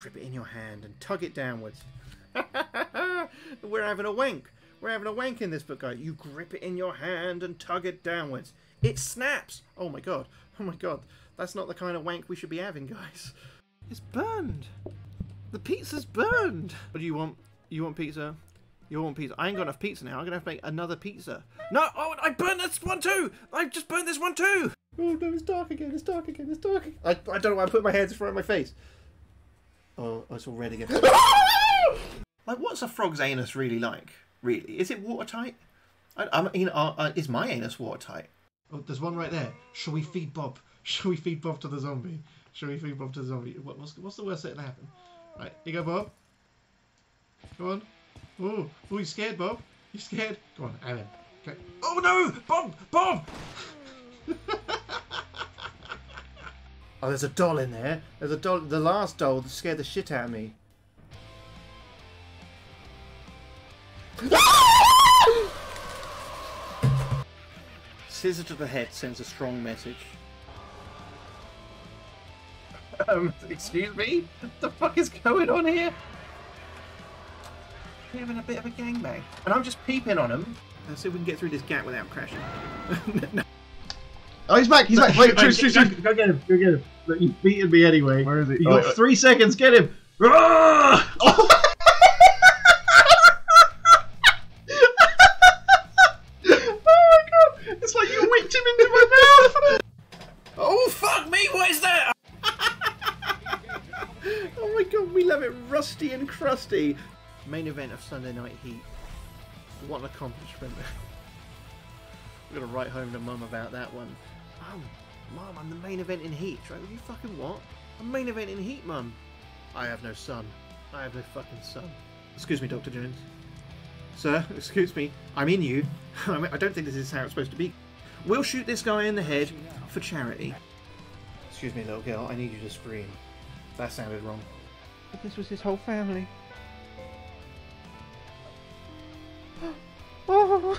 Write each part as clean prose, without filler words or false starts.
Grip it in your hand and tug it downwards. We're having a wank. We're having a wank in this book, guys. You grip it in your hand and tug it downwards. It snaps. Oh my god. Oh my god. That's not the kind of wank we should be having, guys. It's burned. The pizza's burned. What do you want? You want pizza? You want pizza? I ain't got enough pizza now. I'm gonna have to make another pizza. No! Oh, I burned this one too! I just burned this one too! Oh no, it's dark again. It's dark again. It's dark again. I don't know why I put my hands in front of my face. Oh, it's all red again. Like, what's a frog's anus really like? Really? Is it watertight? I mean, is my anus watertight? Oh, there's one right there. Shall we feed Bob? Shall we feed Bob to the zombie? Shall we feed Bob to the zombie? What's the worst that can happen? Right, here you go, Bob. Go on. Oh, you scared, Bob? You scared? Go on, have him. Okay. Oh no! Bob! Bob! Oh, there's a doll in there. There's a doll. The last doll that scared the shit out of me. Scissor to the head sends a strong message. Excuse me? What the fuck is going on here? We're having a bit of a gangbang. And I'm just peeping on him. Let's see if we can get through this gap without crashing. No. Oh, he's back! He's back! Wait, Truce. Go get him! Go get him! Look, you've beaten me anyway. Where is he? You got 3 seconds. Get him! Oh my god! It's like you whipped him into my mouth! Oh fuck me! What is that? Oh my god, we love it rusty and crusty. Main event of Sunday Night Heat. What an accomplishment. We're gonna write home to Mum about that one. Mum, I'm the main event in Heat. Right? You fucking what? I'm main event in Heat, Mum. I have no son. I have no fucking son. Excuse me, Dr. Jones. Sir, excuse me. I'm in you. I don't think this is how it's supposed to be. We'll shoot this guy in the head for charity. Excuse me, little girl. I need you to scream. That sounded wrong. But this was his whole family. Oh,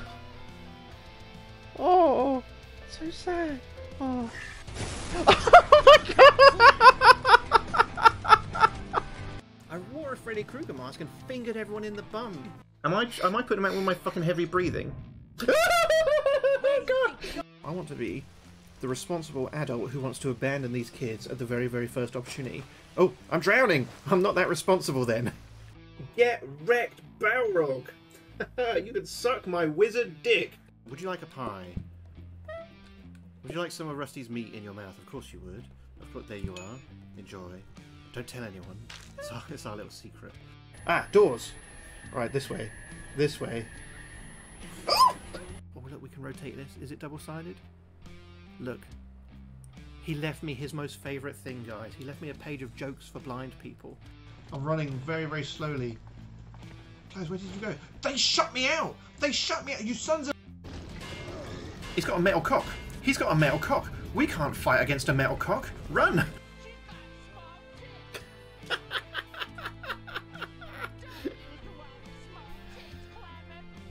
oh, so sad. Oh, oh my god! I wore a Freddy Krueger mask and fingered everyone in the bum. Am I putting him out with my fucking heavy breathing? Oh god! I want to be the responsible adult who wants to abandon these kids at the very, very first opportunity. Oh, I'm drowning! I'm not that responsible then. Get wrecked, Balrog! You can suck my wizard dick! Would you like a pie? Would you like some of Rusty's meat in your mouth? Of course you would. Of course, there you are. Enjoy. Don't tell anyone. It's our little secret. Ah, doors! Alright, this way. This way. Oh, look, we can rotate this. Is it double-sided? Look. He left me his most favourite thing, guys. He left me a page of jokes for blind people. I'm running very, very slowly. Guys, where did you go? They shut me out! They shut me out! You sons of... He's got a metal cock. He's got a metal cock. We can't fight against a metal cock. Run!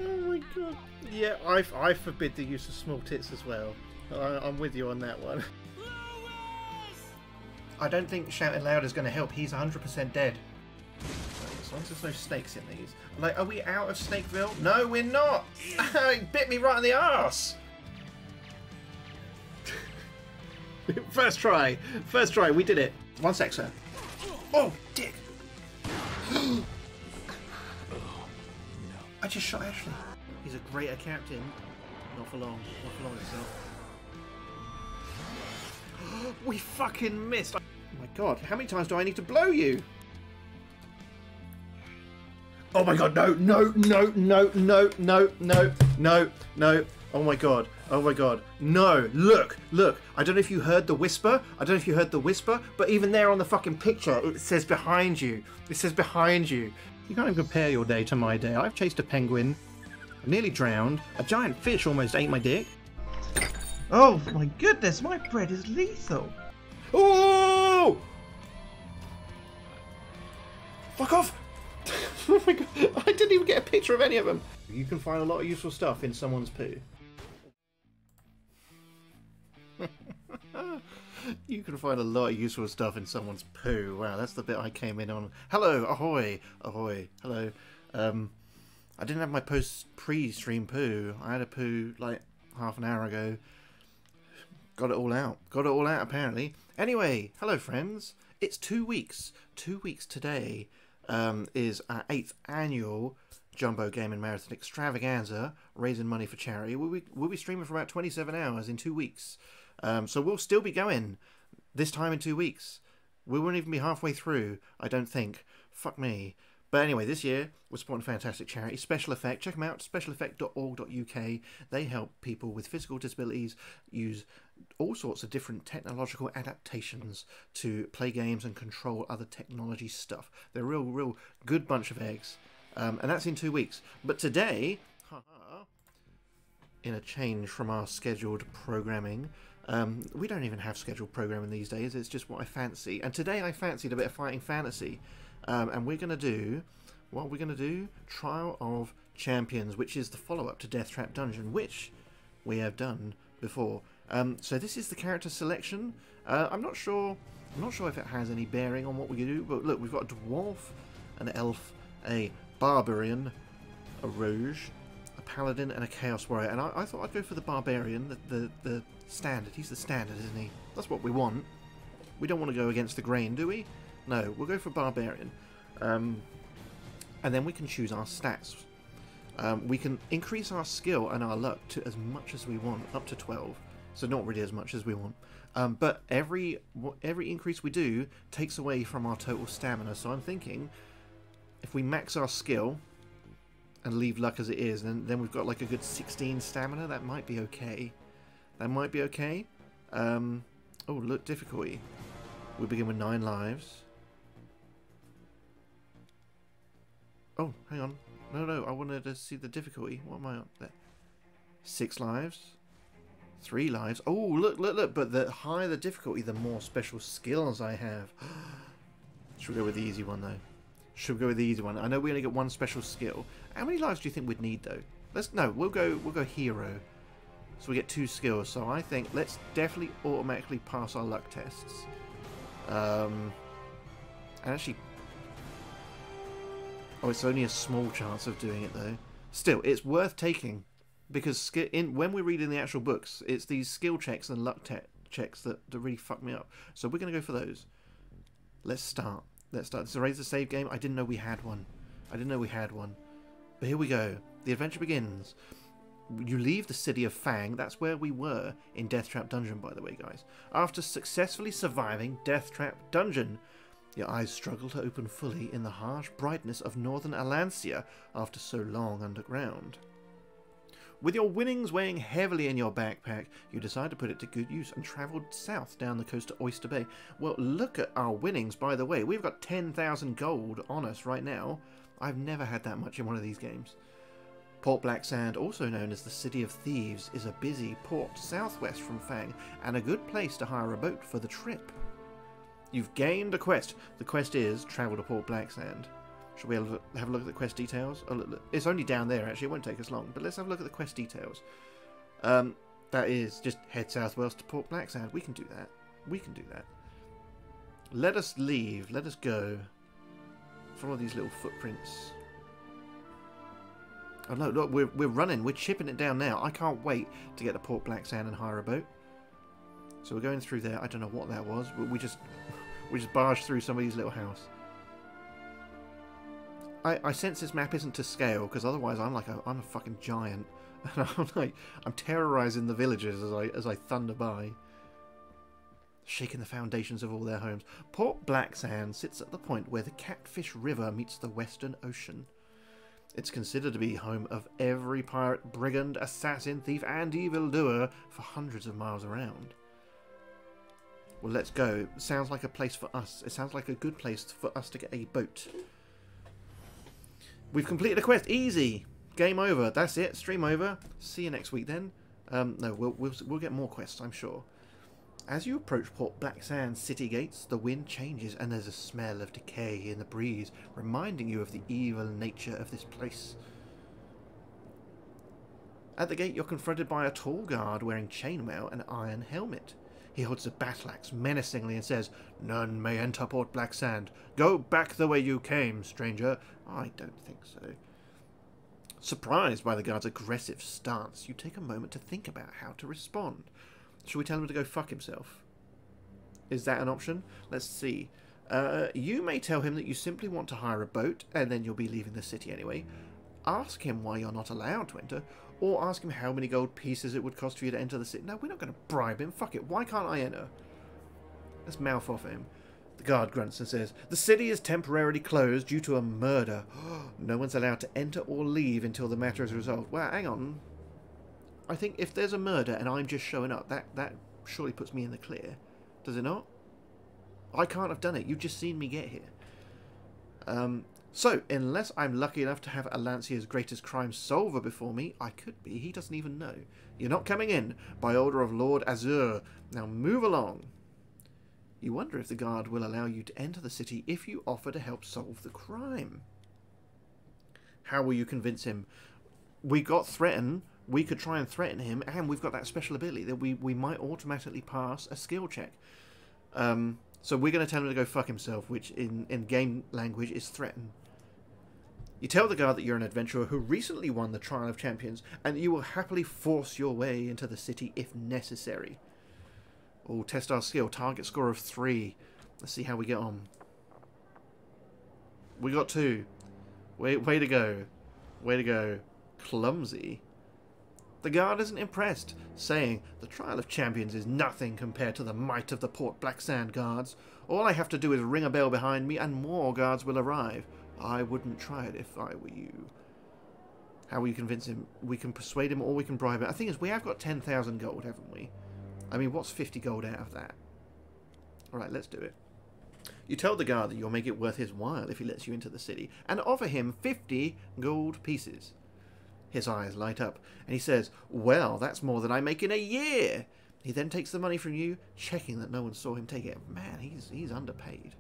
Oh my god. Yeah, I forbid the use of small tits as well. I'm with you on that one. I don't think shouting loud is going to help. He's 100% dead. As long as there's no snakes in these. Like, are we out of Snakeville? No, we're not! He bit me right in the arse! First try! First try, we did it! 1 sec, sir. Oh, dick! I just shot Ashley. He's a greater captain. Not for long. Not for long itself. We fucking missed! Oh my god, how many times do I need to blow you? Oh my god, no, no, no, no, no, no, no, no, no. Oh my god, oh my god. No, look, look. I don't know if you heard the whisper. I don't know if you heard the whisper, but even there on the fucking picture, it says behind you. It says behind you. You can't even compare your day to my day. I've chased a penguin. I nearly drowned. A giant fish almost ate my dick. Oh my goodness, my bread is lethal. Oh! Fuck off! Oh my god, I didn't even get a picture of any of them. You can find a lot of useful stuff in someone's poo. You can find a lot of useful stuff in someone's poo. Wow, that's the bit I came in on. Hello, ahoy, ahoy, hello. I didn't have my pre-stream poo. I had a poo like half an hour ago. Got it all out. Got it all out apparently. Anyway, hello friends. It's 2 weeks. 2 weeks today is our 8th annual Jumbo Gaming Marathon Extravaganza, raising money for charity. We'll be streaming for about 27 hours in 2 weeks. So we'll still be going this time in 2 weeks. We won't even be halfway through, I don't think. Fuck me. But anyway, this year we're supporting a fantastic charity, Special Effect. Check them out, specialeffect.org.uk. They help people with physical disabilities use all sorts of different technological adaptations to play games and control other technology stuff. They're a real good bunch of eggs. And that's in 2 weeks. But today, in a change from our scheduled programming, we don't even have scheduled programming these days. It's just what I fancy. And today I fancied a bit of Fighting Fantasy. And we're going to do, what are we going to do? Trial of Champions, which is the follow-up to Death Trap Dungeon, which we have done before. So this is the character selection. I'm not sure if it has any bearing on what we do, but look, we've got a dwarf, an elf, a barbarian, a rogue, a paladin, and a chaos warrior. And I thought I'd go for the barbarian, the standard. He's the standard, isn't he? That's what we want. We don't want to go against the grain, do we? No, we'll go for barbarian. And then we can choose our stats. We can increase our skill and our luck to as much as we want, up to 12. So not really as much as we want. But every increase we do takes away from our total stamina. So I'm thinking, if we max our skill and leave luck as it is, then we've got like a good 16 stamina. That might be okay. That might be okay. Oh, look, difficulty. We begin with 9 lives. Oh, hang on. No, I wanted to see the difficulty. What am I on there? 6 lives. 3 lives. Oh, look. But the higher the difficulty, the more special skills I have. Should we go with the easy one, though? Should we go with the easy one? I know we only get 1 special skill. How many lives do you think we'd need, though? We'll go hero. So we get 2 skills. So I think let's definitely automatically pass our luck tests. And actually... Oh, it's only a small chance of doing it, though. Still, it's worth taking. Because when we're reading the actual books, it's these skill checks and luck checks that really fuck me up. So we're going to go for those. Let's start. Let's start. This is a Raise the Save game. I didn't know we had one. But here we go. The adventure begins. You leave the city of Fang. That's where we were in Death Trap Dungeon, by the way, guys. After successfully surviving Death Trap Dungeon, your eyes struggle to open fully in the harsh brightness of northern Alancia after so long underground. With your winnings weighing heavily in your backpack, you decide to put it to good use and travelled south down the coast to Oyster Bay. Well, look at our winnings, by the way. We've got 10,000 gold on us right now. I've never had that much in one of these games. Port Black Sand, also known as the City of Thieves, is a busy port southwest from Fang and a good place to hire a boat for the trip. You've gained a quest. The quest is travel to Port Black Sand. Should we have a look at the quest details? Oh, look. It's only down there, actually. It won't take us long. But let's have a look at the quest details. That is just head southwest to Port Black Sand. We can do that. We can do that. Let us leave. Let us go. Follow these little footprints. Oh, no, look. We're running. We're chipping it down now. I can't wait to get to Port Black Sand and hire a boat. So we're going through there. I don't know what that was, but we just barged through somebody's little house. I sense this map isn't to scale, because otherwise I'm a fucking giant, and I'm terrorizing the villagers as I thunder by, shaking the foundations of all their homes. Port Black Sand sits at the point where the Catfish River meets the Western Ocean. It's considered to be home of every pirate, brigand, assassin, thief, and evildoer for hundreds of miles around. Well, let's go. Sounds like a place for us. It sounds like a good place for us to get a boat. We've completed a quest. Easy. Game over. That's it. Stream over. See you next week then. No, we'll get more quests, I'm sure. As you approach Port Black Sand city gates, the wind changes and there's a smell of decay in the breeze, reminding you of the evil nature of this place. At the gate, you're confronted by a tall guard wearing chainmail and iron helmet. He holds a battle axe menacingly and says, "None may enter Port Black Sand. Go back the way you came, stranger." I don't think so. Surprised by the guard's aggressive stance, you take a moment to think about how to respond. Should we tell him to go fuck himself? Is that an option? Let's see. You may tell him that you simply want to hire a boat, and then you'll be leaving the city anyway. Ask him why you're not allowed to enter, or ask him how many gold pieces it would cost for you to enter the city. No, we're not going to bribe him. Fuck it. Why can't I enter? Let's mouth off him. The guard grunts and says, "The city is temporarily closed due to a murder. No one's allowed to enter or leave until the matter is resolved." Well, hang on. I think if there's a murder and I'm just showing up, that surely puts me in the clear. Does it not? I can't have done it. You've just seen me get here. So, unless I'm lucky enough to have Alancia's greatest crime solver before me, I could be. He doesn't even know. You're not coming in, by order of Lord Azure. Now move along. You wonder if the guard will allow you to enter the city if you offer to help solve the crime. How will you convince him? We got threatened. We could try and threaten him, and we've got that special ability that we might automatically pass a skill check. So we're going to tell him to go fuck himself, which in game language is threaten. You tell the guard that you're an adventurer who recently won the Trial of Champions, and you will happily force your way into the city if necessary. Oh, test our skill. Target score of 3. Let's see how we get on. We got 2. Way to go. Way to go. Clumsy. The guard isn't impressed, saying, "The Trial of Champions is nothing compared to the might of the Port Black Sand guards. All I have to do is ring a bell behind me and more guards will arrive. I wouldn't try it if I were you." How will you convince him? We can persuade him or we can bribe him. The thing is, we have got 10,000 gold, haven't we? I mean, what's 50 gold out of that? Alright, let's do it. You tell the guard that you'll make it worth his while if he lets you into the city, and offer him 50 gold pieces. His eyes light up, and he says, "Well, that's more than I make in a year." He then takes the money from you, checking that no one saw him take it. Man, he's underpaid.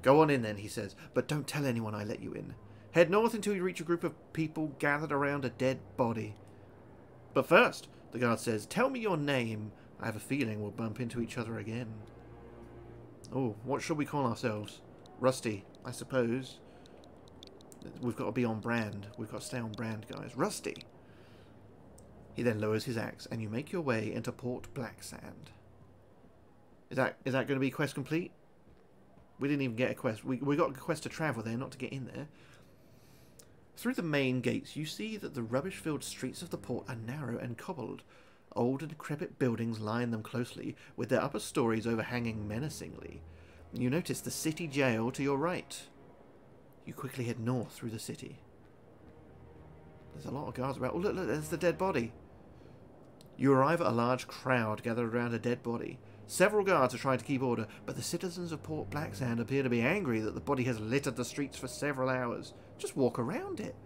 "Go on in then," he says, "but don't tell anyone I let you in. Head north until you reach a group of people gathered around a dead body. But first," the guard says, "tell me your name. I have a feeling we'll bump into each other again." Oh, what shall we call ourselves? Rusty, I suppose. We've got to be on brand. We've got to stay on brand, guys. Rusty. He then lowers his axe, and you make your way into Port Black Sand. Is that going to be quest complete? We didn't even get a quest. We got a quest to travel there, not to get in there. Through the main gates, you see that the rubbish-filled streets of the port are narrow and cobbled. Old and decrepit buildings line them closely, with their upper stories overhanging menacingly. You notice the city jail to your right. You quickly head north through the city. There's a lot of guards about. Oh, look, there's the dead body. You arrive at a large crowd gathered around a dead body. Several guards are trying to keep order, but the citizens of Port Black Sand appear to be angry that the body has littered the streets for several hours. Just walk around it.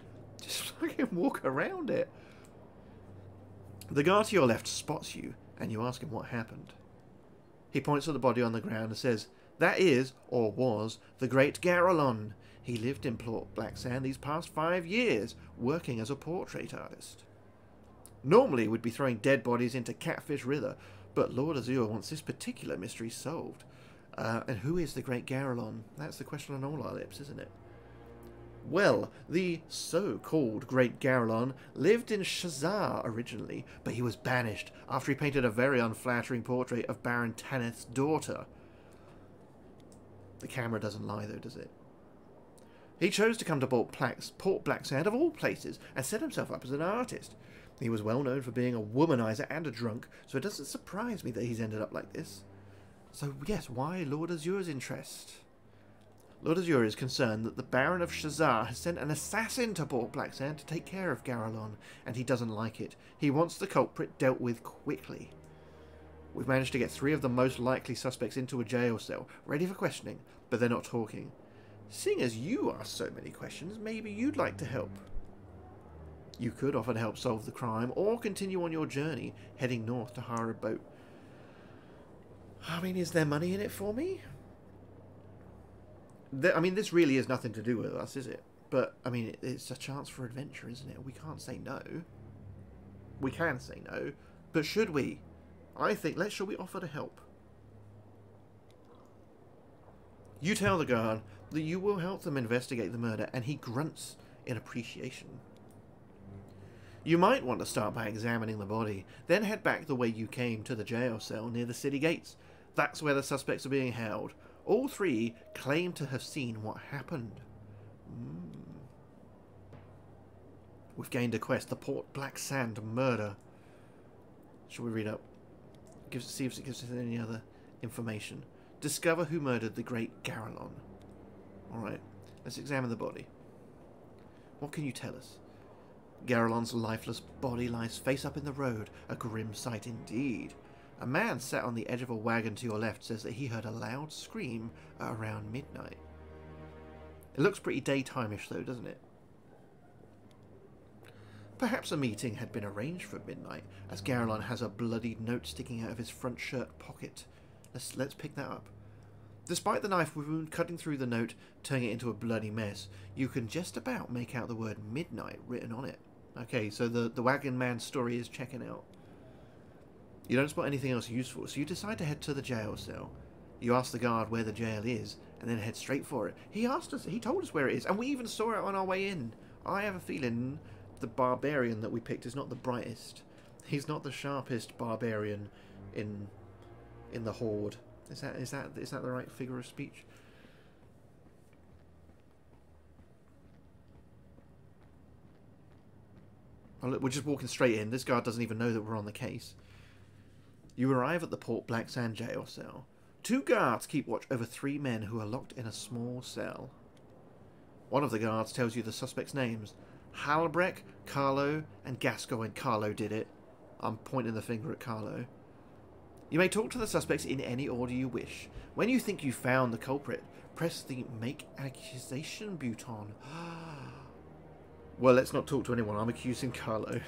Just fucking walk around it. The guard to your left spots you, and you ask him what happened. He points at the body on the ground and says, "That is, or was, the great Garelon. He lived in Port Black Sand these past 5 years, working as a portrait artist. Normally we'd be throwing dead bodies into Catfish River, but Lord Azure wants this particular mystery solved. And who is the great Garelon? That's the question on all our lips, isn't it? Well, the so-called Great Garelon lived in Shazar originally, but he was banished after he painted a very unflattering portrait of Baron Tanith's daughter." The camera doesn't lie though, does it? "He chose to come to Port Black Sand of all places and set himself up as an artist. He was well known for being a womanizer and a drunk, so it doesn't surprise me that he's ended up like this. So yes, why Lord Azure's interest? Lord Azure is concerned that the Baron of Shazar has sent an assassin to Port Black Sand to take care of Garelon, and he doesn't like it. He wants the culprit dealt with quickly. We've managed to get 3 of the most likely suspects into a jail cell, ready for questioning, but they're not talking. Seeing as you ask so many questions, maybe you'd like to help. You could offer to help solve the crime, or continue on your journey, heading north to hire a boat. I mean, is there money in it for me? I mean, this really is nothing to do with us, is it? But, I mean, it's a chance for adventure, isn't it? We can't say no. We can say no, but should we? I think, shall we offer to help? You tell the guard that you will help them investigate the murder, and he grunts in appreciation. You might want to start by examining the body, then head back the way you came to the jail cell near the city gates. That's where the suspects are being held. All three claim to have seen what happened. We've gained a quest, the Port Black Sand murder. Shall we read up? See if it gives us any other information. Discover who murdered the great Garalon. Alright, let's examine the body. What can you tell us? Garalon's lifeless body lies face up in the road, a grim sight indeed. A man sat on the edge of a wagon to your left says that he heard a loud scream at around midnight. It looks pretty daytime-ish though, doesn't it? Perhaps a meeting had been arranged for midnight, as Garalon has a bloodied note sticking out of his front shirt pocket. Let's pick that up. Despite the knife wound cutting through the note, turning it into a bloody mess, you can just about make out the word midnight written on it. Okay, so the wagon man's story is checking out. You don't spot anything else useful, so you decide to head to the jail cell. You ask the guard where the jail is, and then head straight for it. He told us where it is, and we even saw it on our way in. I have a feeling the barbarian that we picked is not the brightest. He's not the sharpest barbarian in the horde. Is that the right figure of speech? Oh, look, we're just walking straight in. This guard doesn't even know that we're on the case. You arrive at the Port Black Sand jail cell. 2 guards keep watch over 3 men who are locked in a small cell. One of the guards tells you the suspects' names. Halbrecht, Carlo, and Gascoigne. Carlo did it. I'm pointing the finger at Carlo. You may talk to the suspects in any order you wish. When you think you've found the culprit, press the Make Accusation button. Well, let's not talk to anyone. I'm accusing Carlo.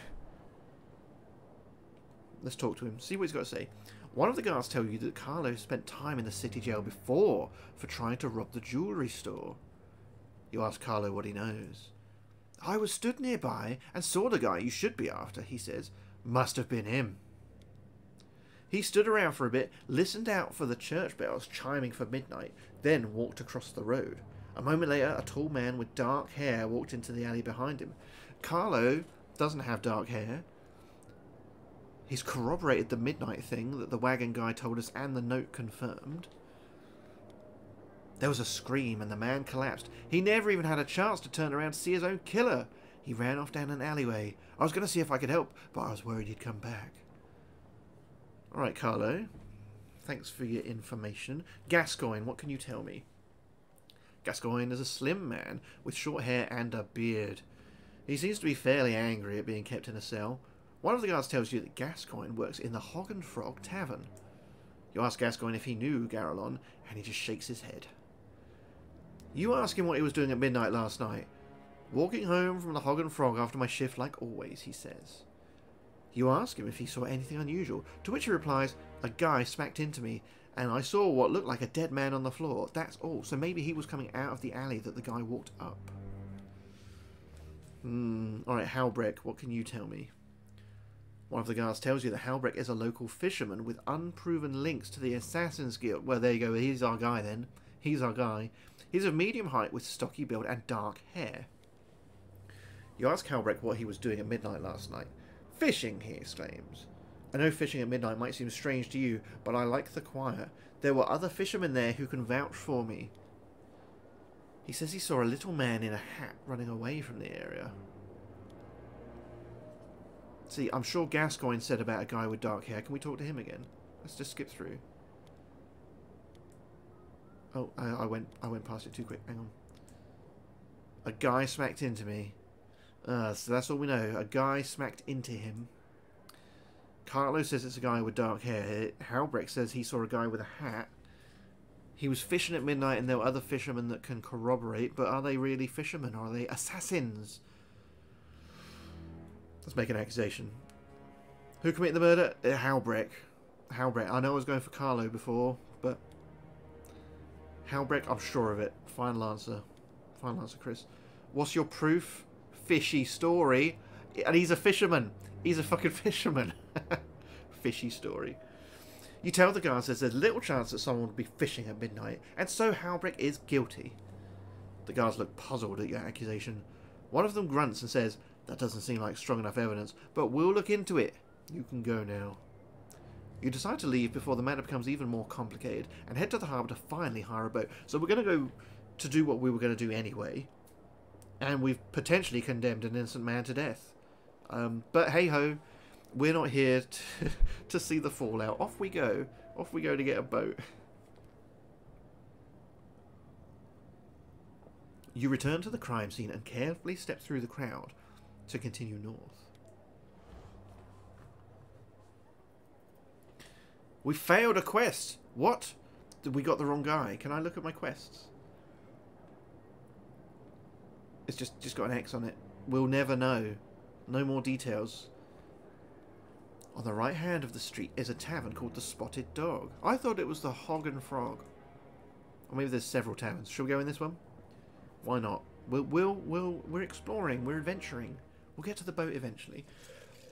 Let's talk to him. See what he's got to say. One of the guards tell you that Carlo spent time in the city jail before for trying to rob the jewellery store. You ask Carlo what he knows. I was stood nearby and saw the guy you should be after, he says. Must have been him. He stood around for a bit, listened out for the church bells chiming for midnight, then walked across the road. A moment later, a tall man with dark hair walked into the alley behind him. Carlo doesn't have dark hair. He's corroborated the midnight thing that the wagon guy told us and the note confirmed. There was a scream and the man collapsed. He never even had a chance to turn around to see his own killer. He ran off down an alleyway. I was going to see if I could help, but I was worried he'd come back. Alright, Carlo. Thanks for your information. Gascoigne, what can you tell me? Gascoigne is a slim man with short hair and a beard. He seems to be fairly angry at being kept in a cell. One of the guards tells you that Gascoigne works in the Hog and Frog Tavern. You ask Gascoigne if he knew Garalon, and he just shakes his head. You ask him what he was doing at midnight last night. Walking home from the Hog and Frog after my shift like always, he says. You ask him if he saw anything unusual, to which he replies, a guy smacked into me, and I saw what looked like a dead man on the floor. That's all. So maybe he was coming out of the alley that the guy walked up. Alright, Halbrecht, what can you tell me? One of the guards tells you that Halbrecht is a local fisherman with unproven links to the Assassin's Guild. Well, there you go. He's our guy then. He's our guy. He's of medium height with stocky build and dark hair. You ask Halbrecht what he was doing at midnight last night. Fishing, he exclaims. I know fishing at midnight might seem strange to you, but I like the quiet. There were other fishermen there who can vouch for me. He says he saw a little man in a hat running away from the area. See, I'm sure Gascoigne said about a guy with dark hair. Can we talk to him again? Let's just skip through. Oh, I went past it too quick. Hang on. A guy smacked into me. So that's all we know. A guy smacked into him. Carlo says it's a guy with dark hair. Halbrecht says he saw a guy with a hat. He was fishing at midnight and there were other fishermen that can corroborate, but are they really fishermen or are they assassins? Let's make an accusation. Who committed the murder? Halbrecht. Halbrecht. I know I was going for Carlo before, but Halbrecht, I'm sure of it. Final answer. Final answer, Chris. What's your proof? Fishy story. And he's a fisherman. He's a fucking fisherman. Fishy story. You tell the guards there's little chance that someone will be fishing at midnight, and so Halbrick is guilty. The guards look puzzled at your accusation. One of them grunts and says, "That doesn't seem like strong enough evidence, but we'll look into it. You can go now." You decide to leave before the matter becomes even more complicated, and head to the harbour to finally hire a boat. So we're going to go to do what we were going to do anyway, and we've potentially condemned an innocent man to death. But hey-ho, we're not here to see the fallout. Off we go. Off we go to get a boat. You return to the crime scene and carefully step through the crowd to continue north. We failed a quest. What? We got the wrong guy. Can I look at my quests? It's just got an X on it. We'll never know. No more details. On the right hand of the street is a tavern called the Spotted Dog. I thought it was the Hog and Frog. Or maybe there's several taverns. Shall we go in this one? Why not? We're exploring. We're adventuring. We'll get to the boat eventually.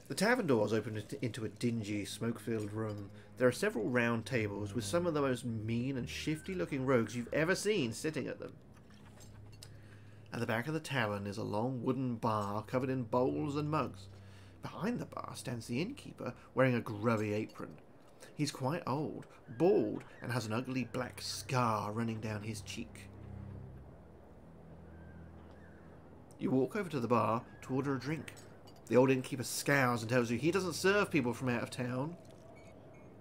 The tavern doors open into a dingy, smoke-filled room. There are several round tables with some of the most mean and shifty-looking rogues you've ever seen sitting at them. At the back of the tavern is a long wooden bar covered in bowls and mugs. Behind the bar stands the innkeeper wearing a grubby apron. He's quite old, bald, and has an ugly black scar running down his cheek. You walk over to the bar to order a drink. The old innkeeper scowls and tells you he doesn't serve people from out of town.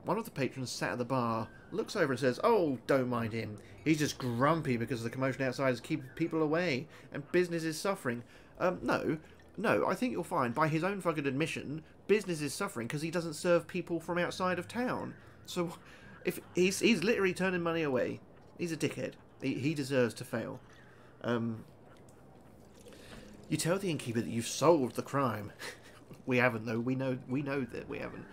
One of the patrons sat at the bar looks over and says, "Oh, don't mind him. He's just grumpy because the commotion outside is keeping people away and business is suffering." No, I think you'll find by his own fucking admission, business is suffering because he doesn't serve people from outside of town. So, if he's literally turning money away, he's a dickhead. He deserves to fail. You tell the innkeeper that you've solved the crime. We haven't, though. We know that we haven't.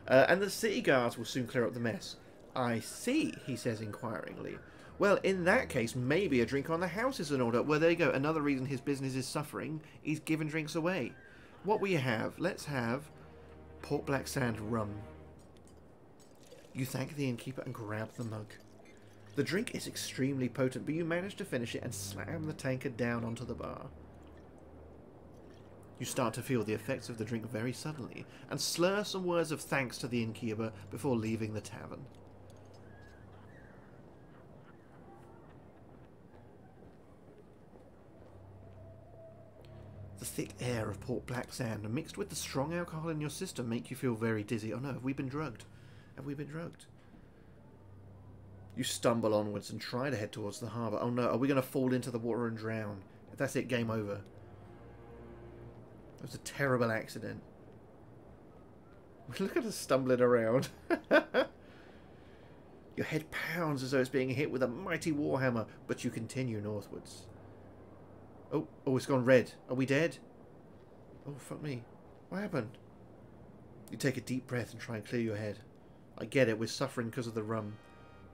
And the city guards will soon clear up the mess. "I see," he says inquiringly. "Well, in that case, maybe a drink on the house is in order." Well, there you go. Another reason his business is suffering. He's giving drinks away. What will you have? Let's have Port Black Sand rum. You thank the innkeeper and grab the mug. The drink is extremely potent, but you manage to finish it and slam the tankard down onto the bar. You start to feel the effects of the drink very suddenly, and slur some words of thanks to the innkeeper before leaving the tavern. The thick air of Port Black Sand, mixed with the strong alcohol in your system, make you feel very dizzy. Oh no, have we been drugged? Have we been drugged? You stumble onwards and try to head towards the harbour. Oh no, are we going to fall into the water and drown? If that's it, game over. It was a terrible accident. Look at us stumbling around. Your head pounds as though it's being hit with a mighty warhammer, but you continue northwards. Oh, it's gone red. Are we dead? Oh, fuck me. What happened? You take a deep breath and try and clear your head. I get it, we're suffering because of the rum.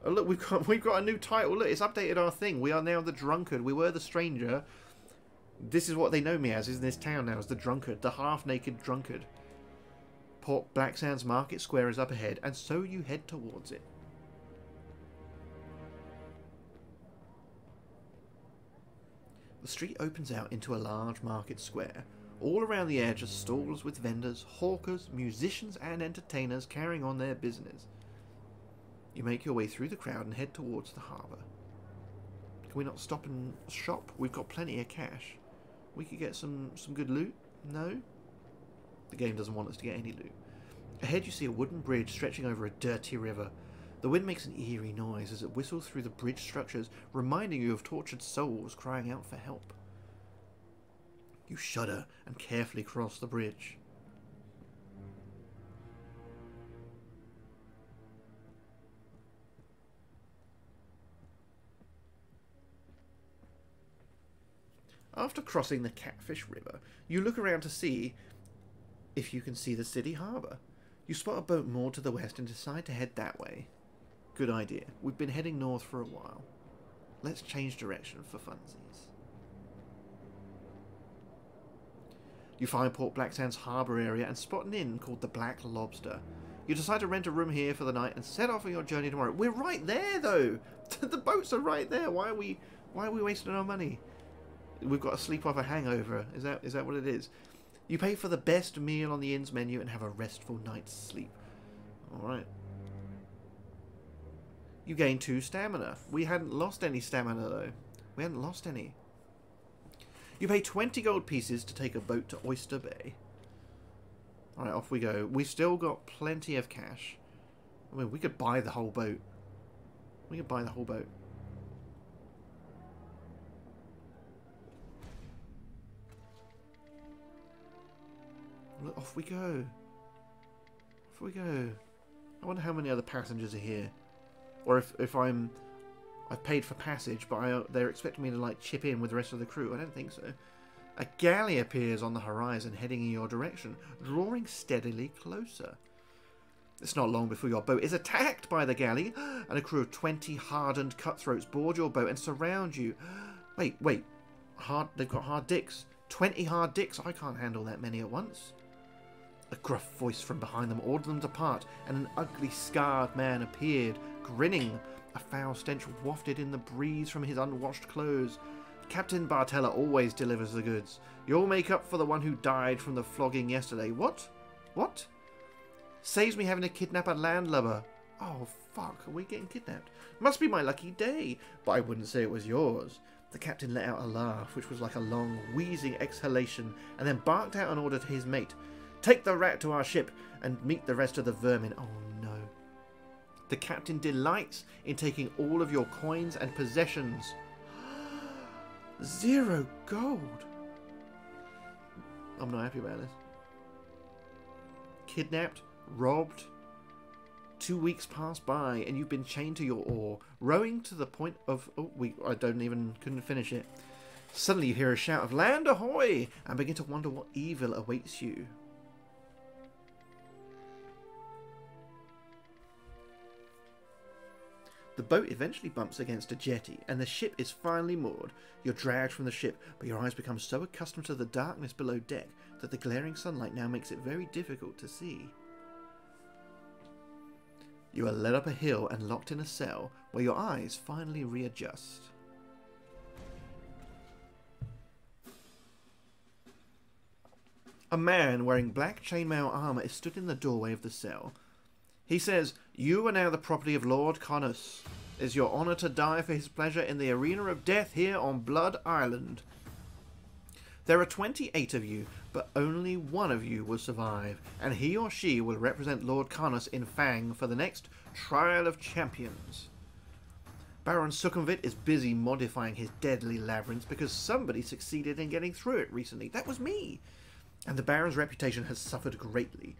Oh look, we've got a new title. Look, it's updated our thing. We are now the drunkard. We were the stranger. This is what they know me as in this town now, as the drunkard, the half-naked drunkard. Port Black Sands Market Square is up ahead, and so you head towards it. The street opens out into a large market square. All around the edge are stalls with vendors, hawkers, musicians and entertainers carrying on their business. You make your way through the crowd and head towards the harbour. Can we not stop and shop? We've got plenty of cash. We could get some good loot? No? The game doesn't want us to get any loot. Ahead you see a wooden bridge stretching over a dirty river. The wind makes an eerie noise as it whistles through the bridge structures, reminding you of tortured souls crying out for help. You shudder and carefully cross the bridge. After crossing the Catfish River, you look around to see if you can see the city harbour. You spot a boat moored to the west and decide to head that way. Good idea. We've been heading north for a while. Let's change direction for funsies. You find Port Black Sands harbour area and spot an inn called the Black Lobster. You decide to rent a room here for the night and set off on your journey tomorrow. We're right there, though. The boats are right there. Why are we wasting our money? We've got to sleep off a hangover. Is that what it is? You pay for the best meal on the inn's menu and have a restful night's sleep. All right. You gain 2 stamina. We hadn't lost any stamina, though. We hadn't lost any. You pay 20 gold pieces to take a boat to Oyster Bay. Alright, off we go. We've still got plenty of cash. I mean, we could buy the whole boat. We could buy the whole boat. Look, off we go. Off we go. I wonder how many other passengers are here. Or if I've paid for passage, but they're expecting me to, like, chip in with the rest of the crew. I don't think so. A galley appears on the horizon, heading in your direction, drawing steadily closer. It's not long before your boat is attacked by the galley, and a crew of 20 hardened cutthroats board your boat and surround you. Wait. They've got hard dicks. 20 hard dicks? I can't handle that many at once. A gruff voice from behind them ordered them to part, and an ugly, scarred man appeared, grinning. A foul stench wafted in the breeze from his unwashed clothes. Captain Bartella always delivers the goods. You'll make up for the one who died from the flogging yesterday. What? What? Saves me having to kidnap a landlubber. Oh, fuck. Are we getting kidnapped? Must be my lucky day. But I wouldn't say it was yours. The captain let out a laugh, which was like a long, wheezing exhalation, and then barked out an order to his mate. Take the rat to our ship and meet the rest of the vermin. Oh, no. The captain delights in taking all of your coins and possessions. 0 gold. I'm not happy about this. Kidnapped, robbed. 2 weeks pass by and you've been chained to your oar, rowing to the point of... couldn't finish it. Suddenly you hear a shout of "Land ahoy!" and begin to wonder what evil awaits you. The boat eventually bumps against a jetty, and the ship is finally moored. You're dragged from the ship, but your eyes become so accustomed to the darkness below deck that the glaring sunlight now makes it very difficult to see. You are led up a hill and locked in a cell, where your eyes finally readjust. A man wearing black chainmail armour is stood in the doorway of the cell. He says, "You are now the property of Lord Connus. It is your honour to die for his pleasure in the arena of death here on Blood Island. There are 28 of you, but only one of you will survive, and he or she will represent Lord Connus in Fang for the next Trial of Champions." Baron Sukhumvit is busy modifying his deadly labyrinth because somebody succeeded in getting through it recently. That was me! And the Baron's reputation has suffered greatly.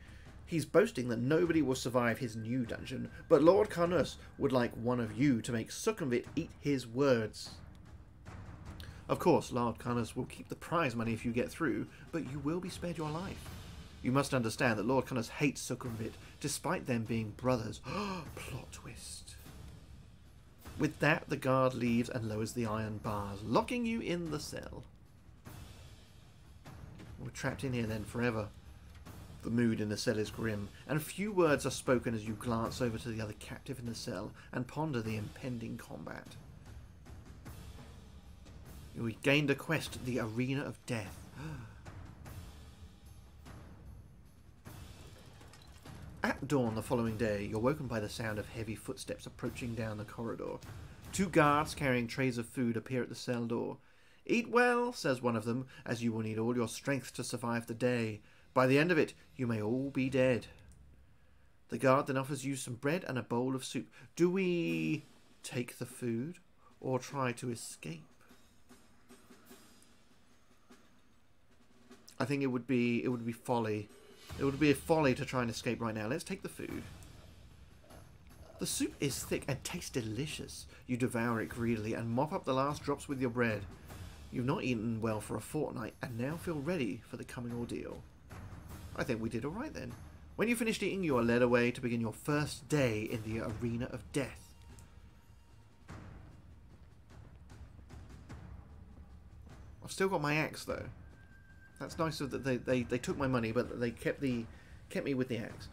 He's boasting that nobody will survive his new dungeon, but Lord Connus would like one of you to make Sukhumvit eat his words. Of course, Lord Connus will keep the prize money if you get through, but you will be spared your life. You must understand that Lord Connus hates Sukhumvit, despite them being brothers. Plot twist. With that, the guard leaves and lowers the iron bars, locking you in the cell. We're trapped in here then forever. The mood in the cell is grim, and few words are spoken as you glance over to the other captive in the cell and ponder the impending combat. You gained a quest, the Arena of Death. At dawn the following day, you're woken by the sound of heavy footsteps approaching down the corridor. 2 guards carrying trays of food appear at the cell door. "Eat well," says one of them, "as you will need all your strength to survive the day. By the end of it, you may all be dead." The guard then offers you some bread and a bowl of soup. Do we take the food or try to escape? I think it would be folly. It would be a folly to try and escape right now. Let's take the food. The soup is thick and tastes delicious. You devour it greedily and mop up the last drops with your bread. You've not eaten well for a fortnight and now feel ready for the coming ordeal. I think we did alright then. When you finished eating, you are led away to begin your first day in the Arena of Death. I've still got my axe though. That's nice that they took my money, but they kept me with the axe.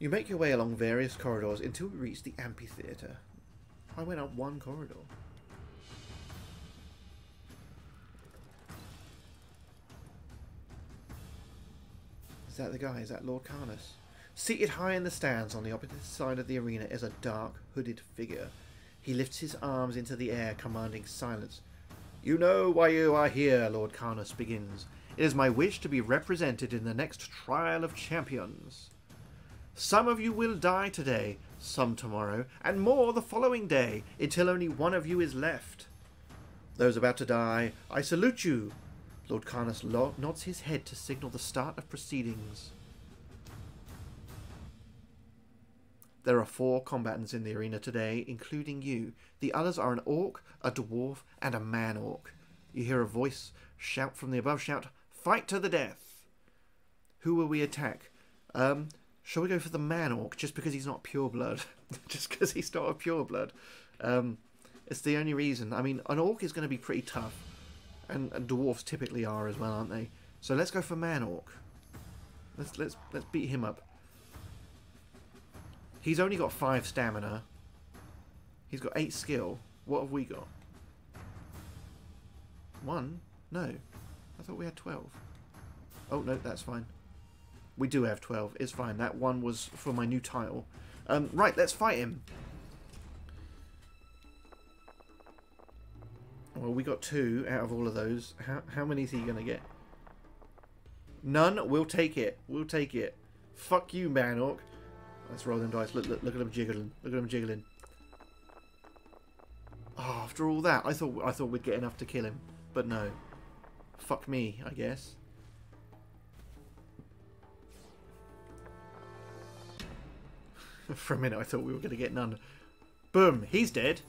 You make your way along various corridors until you reach the amphitheater. I went up one corridor. Is that the guy? Is that Lord Carnus? Seated high in the stands on the opposite side of the arena is a dark, hooded figure. He lifts his arms into the air, commanding silence. You know why you are here, Lord Carnus begins. It is my wish to be represented in the next trial of champions. Some of you will die today, some tomorrow, and more the following day, until only one of you is left. Those about to die, I salute you. Lord Carnus nods his head to signal the start of proceedings. There are 4 combatants in the arena today, including you. The others are an orc, a dwarf, and a man-orc. You hear a voice shout from the above, shout, fight to the death. Who will we attack? Shall we go for the man-orc, just because he's not pure-blood? Just because he's not a pure-blood. It's the only reason. I mean, an orc is going to be pretty tough. And dwarves typically are as well, aren't they? So let's go for man-orc. Let's beat him up. He's only got 5 stamina. He's got 8 skill. What have we got? 1? No. I thought we had 12. Oh, no, that's fine. We do have 12. It's fine. That one was for my new title. Right, let's fight him. Well, we got 2 out of all of those. How many is he going to get? None? We'll take it. We'll take it. Fuck you, man-orc. Let's roll them dice. Look at them jiggling. Look at them jiggling. Oh, after all that, I thought we'd get enough to kill him. But no. Fuck me, I guess. For a minute, I thought we were going to get none. Boom. He's dead.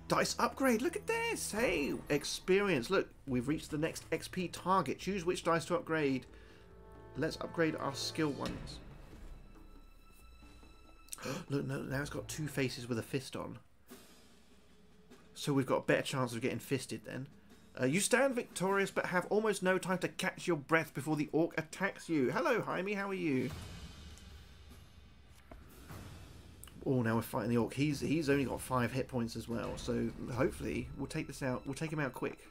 Dice upgrade. Look at this. Hey, experience. Look, we've reached the next XP target. Choose which dice to upgrade. Let's upgrade our skill ones. Look, no, now it's got 2 faces with a fist on. So we've got a better chance of getting fisted then. You stand victorious but have almost no time to catch your breath before the orc attacks you. Hello, Jaime. How are you? Oh, now we're fighting the orc. He's only got 5 hit points as well. So hopefully we'll take this out. We'll take him out quick.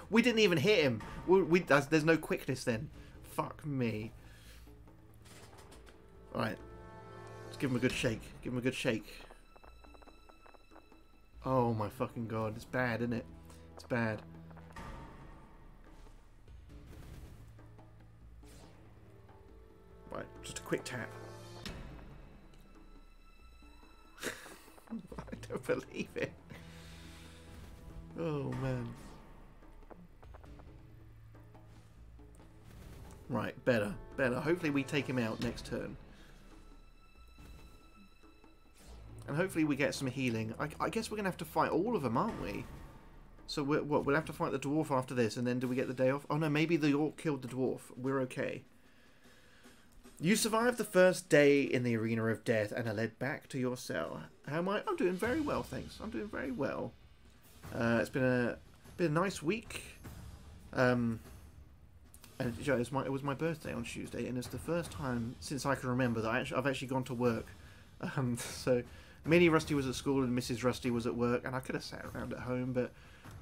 We didn't even hit him. There's no quickness then. Fuck me. Alright. Let's give him a good shake. Give him a good shake. Oh my fucking god. It's bad, isn't it? It's bad. Right. Just a quick tap. I don't believe it. Oh man. Right. Better. Better. Hopefully we take him out next turn. And hopefully we get some healing. I guess we're going to have to fight all of them, aren't we? So we'll have to fight the dwarf after this, and then do we get the day off? Oh no, maybe the orc killed the dwarf. We're okay. You survived the first day in the arena of death and are led back to your cell. How am I? I'm doing very well, thanks. I'm doing very well. It's been a nice week. And it was my birthday on Tuesday, and it's the first time since I can remember that I've actually gone to work. So Mini Rusty was at school and Mrs. Rusty was at work, and I could have sat around at home, but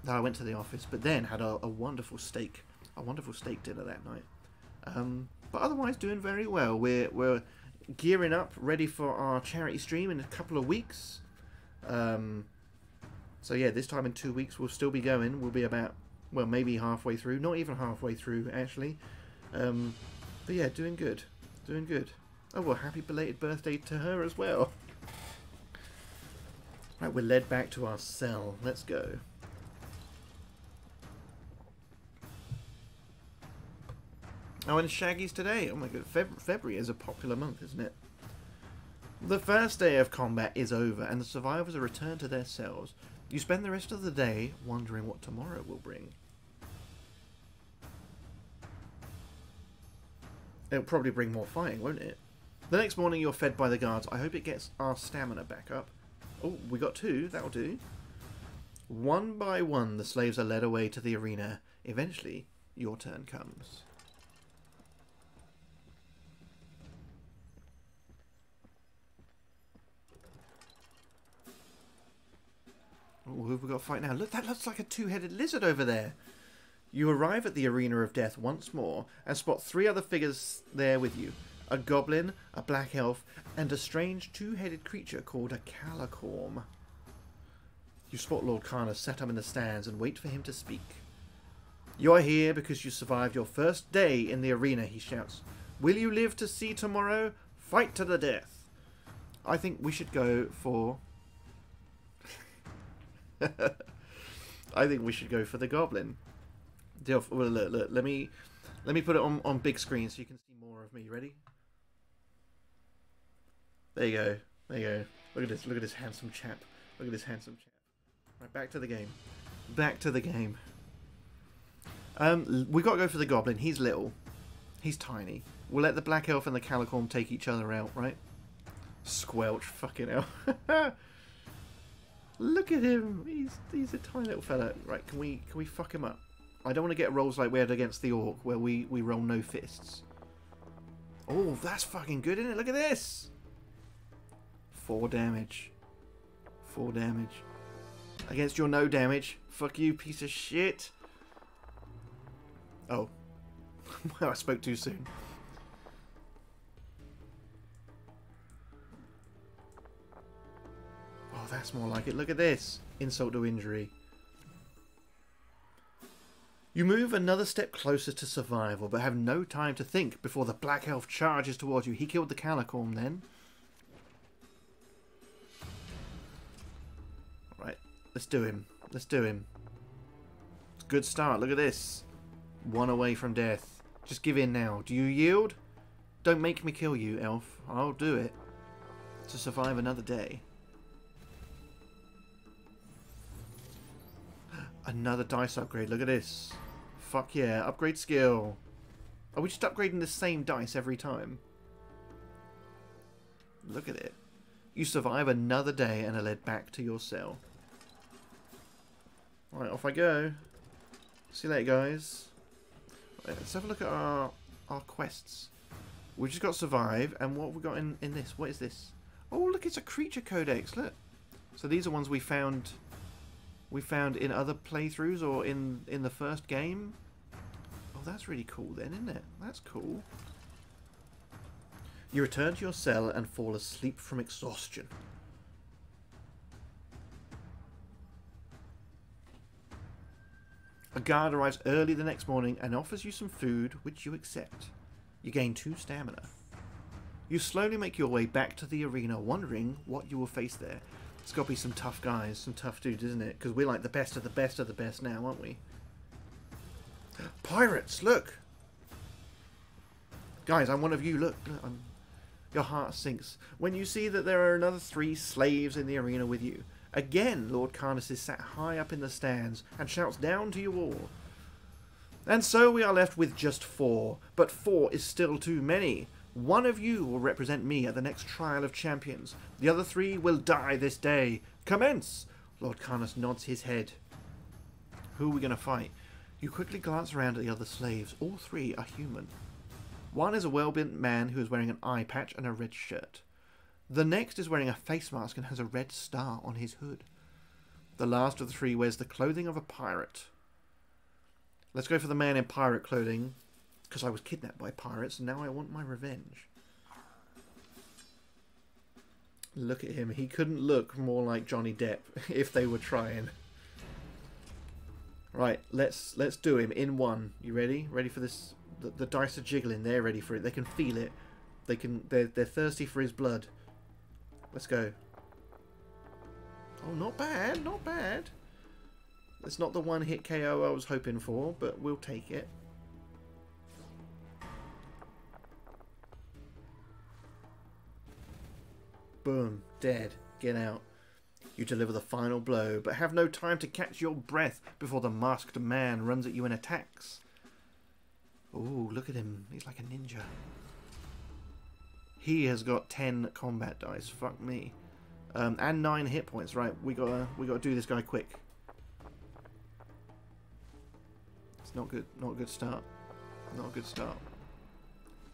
no, I went to the office. But then had a wonderful steak dinner that night. But otherwise doing very well. We're gearing up, ready for our charity stream in a couple of weeks. So yeah, this time in 2 weeks we'll still be going. We'll be about, well, maybe halfway through. Not even halfway through, actually. But yeah, doing good. Doing good. Oh, well, happy belated birthday to her as well. Right, we're led back to our cell. Let's go. Oh, and Shaggy's today. Oh my god, February is a popular month, isn't it? The first day of combat is over, and the survivors are returned to their cells. You spend the rest of the day wondering what tomorrow will bring. It'll probably bring more fighting, won't it? The next morning you're fed by the guards. I hope it gets our stamina back up. Oh, we got 2. That'll do. One by one, the slaves are led away to the arena. Eventually, your turn comes. Oh, who have we got to fight now? Look, that looks like a two-headed lizard over there. You arrive at the Arena of Death once more and spot 3 other figures there with you. A goblin, a black elf, and a strange two-headed creature called a Calicorn. You spot Lord Karnus set up in the stands and wait for him to speak. You are here because you survived your first day in the arena, he shouts. Will you live to see tomorrow? Fight to the death. I think we should go for... I think we should go for the goblin. Well, look, let me put it on big screen so you can see more of me. Ready? There you go. There you go. Look at this handsome chap. Look at this handsome chap. Right, back to the game. Back to the game. We got to go for the goblin. He's little. He's tiny. We'll let the black elf and the Calicorn take each other out, right? Squelch, fucking hell. Look at him. He's a tiny little fella. Right, can we fuck him up? I don't want to get rolls like we had against the orc, where we roll no fists. Oh, that's fucking good, isn't it? Look at this. 4 damage. 4 damage. Against your no damage. Fuck you, piece of shit. Oh. Well, I spoke too soon. Oh, that's more like it. Look at this. Insult to injury. You move another step closer to survival, but have no time to think before the black elf charges towards you. He killed the Calicorn then. Right, let's do him. Let's do him. It's a good start. Look at this. 1 away from death. Just give in now. Do you yield? Don't make me kill you, elf. I'll do it. To survive another day. Another dice upgrade. Look at this. Fuck yeah. Upgrade skill. Are we just upgrading the same dice every time? Look at it. You survive another day and are led back to your cell. Right, off I go. See you later, guys. Right, let's have a look at our quests. We've just got survive, and what have we got in this? What is this? Oh, look, it's a creature codex. Look. So these are ones we found in other playthroughs or in the first game. Oh, that's really cool then, isn't it? That's cool. You return to your cell and fall asleep from exhaustion. A guard arrives early the next morning and offers you some food, which you accept. You gain 2 stamina. You slowly make your way back to the arena, wondering what you will face there. It's got to be some tough guys, some tough dudes, isn't it? Because we're like the best of the best of the best now, aren't we? Pirates, look! Guys, I'm one of you, look. Your heart sinks when you see that there are another 3 slaves in the arena with you. Again, Lord Karnus is sat high up in the stands and shouts down to you all. And so we are left with just 4, but 4 is still too many. 1 of you will represent me at the next trial of champions. The other 3 will die this day. Commence! Lord Karnus nods his head. Who are we going to fight? You quickly glance around at the other slaves. All 3 are human. 1 is a well-built man who is wearing an eye patch and a red shirt. The next is wearing a face mask and has a red star on his hood. The last of the 3 wears the clothing of a pirate. Let's go for the man in pirate clothing, because I was kidnapped by pirates and now I want my revenge. Look at him. He couldn't look more like Johnny Depp if they were trying. Right, let's do him in 1. You ready? Ready for this? The dice are jiggling. They're ready for it. They can feel it. They're thirsty for his blood. Let's go. Oh, not bad. Not bad. It's not the 1-hit KO I was hoping for, but we'll take it. Boom. Dead. Get out. You deliver the final blow, but have no time to catch your breath before the masked man runs at you and attacks. Ooh, look at him. He's like a ninja. He has got 10 combat dice. Fuck me. And 9 hit points. Right, we gotta do this guy quick. It's not good. Not a good start. Not a good start.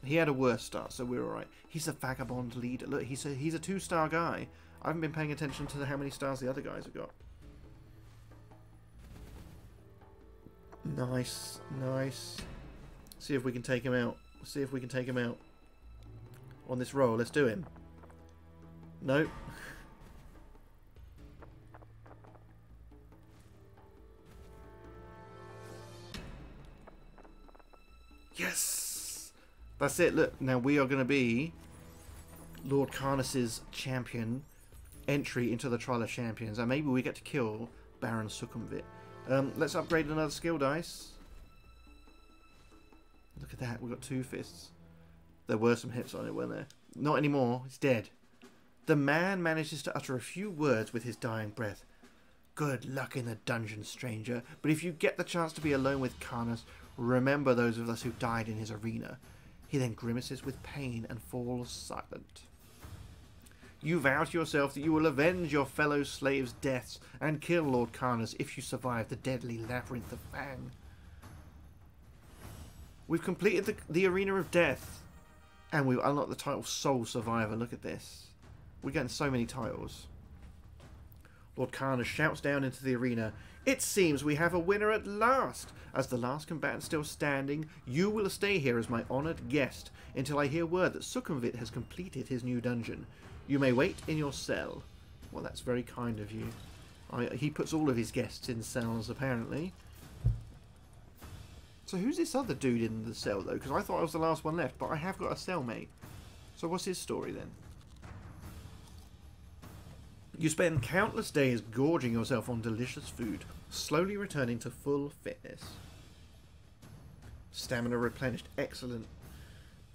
He had a worse start, so we're alright. He's a vagabond leader. Look, he's a 2-star guy. I haven't been paying attention to how many stars the other guys have got. Nice, nice. See if we can take him out. See if we can take him out. On this roll, let's do him. Nope. Yes! That's it, look. Now we are going to be Lord Karnas's champion. Entry into the Trial of Champions. And maybe we get to kill Baron Sukhumvit. Let's upgrade another skill dice. Look at that, we've got 2 fists. There were some hits on it, weren't there? Not anymore, it's dead. The man manages to utter a few words with his dying breath. Good luck in the dungeon, stranger. But if you get the chance to be alone with Karnas, remember those of us who died in his arena. He then grimaces with pain and falls silent. You vow to yourself that you will avenge your fellow slaves' deaths and kill Lord Karnas if you survive the deadly labyrinth of Fang. We've completed the Arena of Death. And we've unlocked the title Sole Survivor. Look at this. We're getting so many titles. Lord Karnas shouts down into the arena. It seems we have a winner at last. As the last combatant still standing, you will stay here as my honoured guest until I hear word that Sukhumvit has completed his new dungeon. You may wait in your cell. Well, that's very kind of you. He puts all of his guests in cells, apparently. So who's this other dude in the cell, though? Because I thought I was the last one left, but I have got a cellmate. So what's his story, then? You spend countless days gorging yourself on delicious food, slowly returning to full fitness. Stamina replenished. Excellent.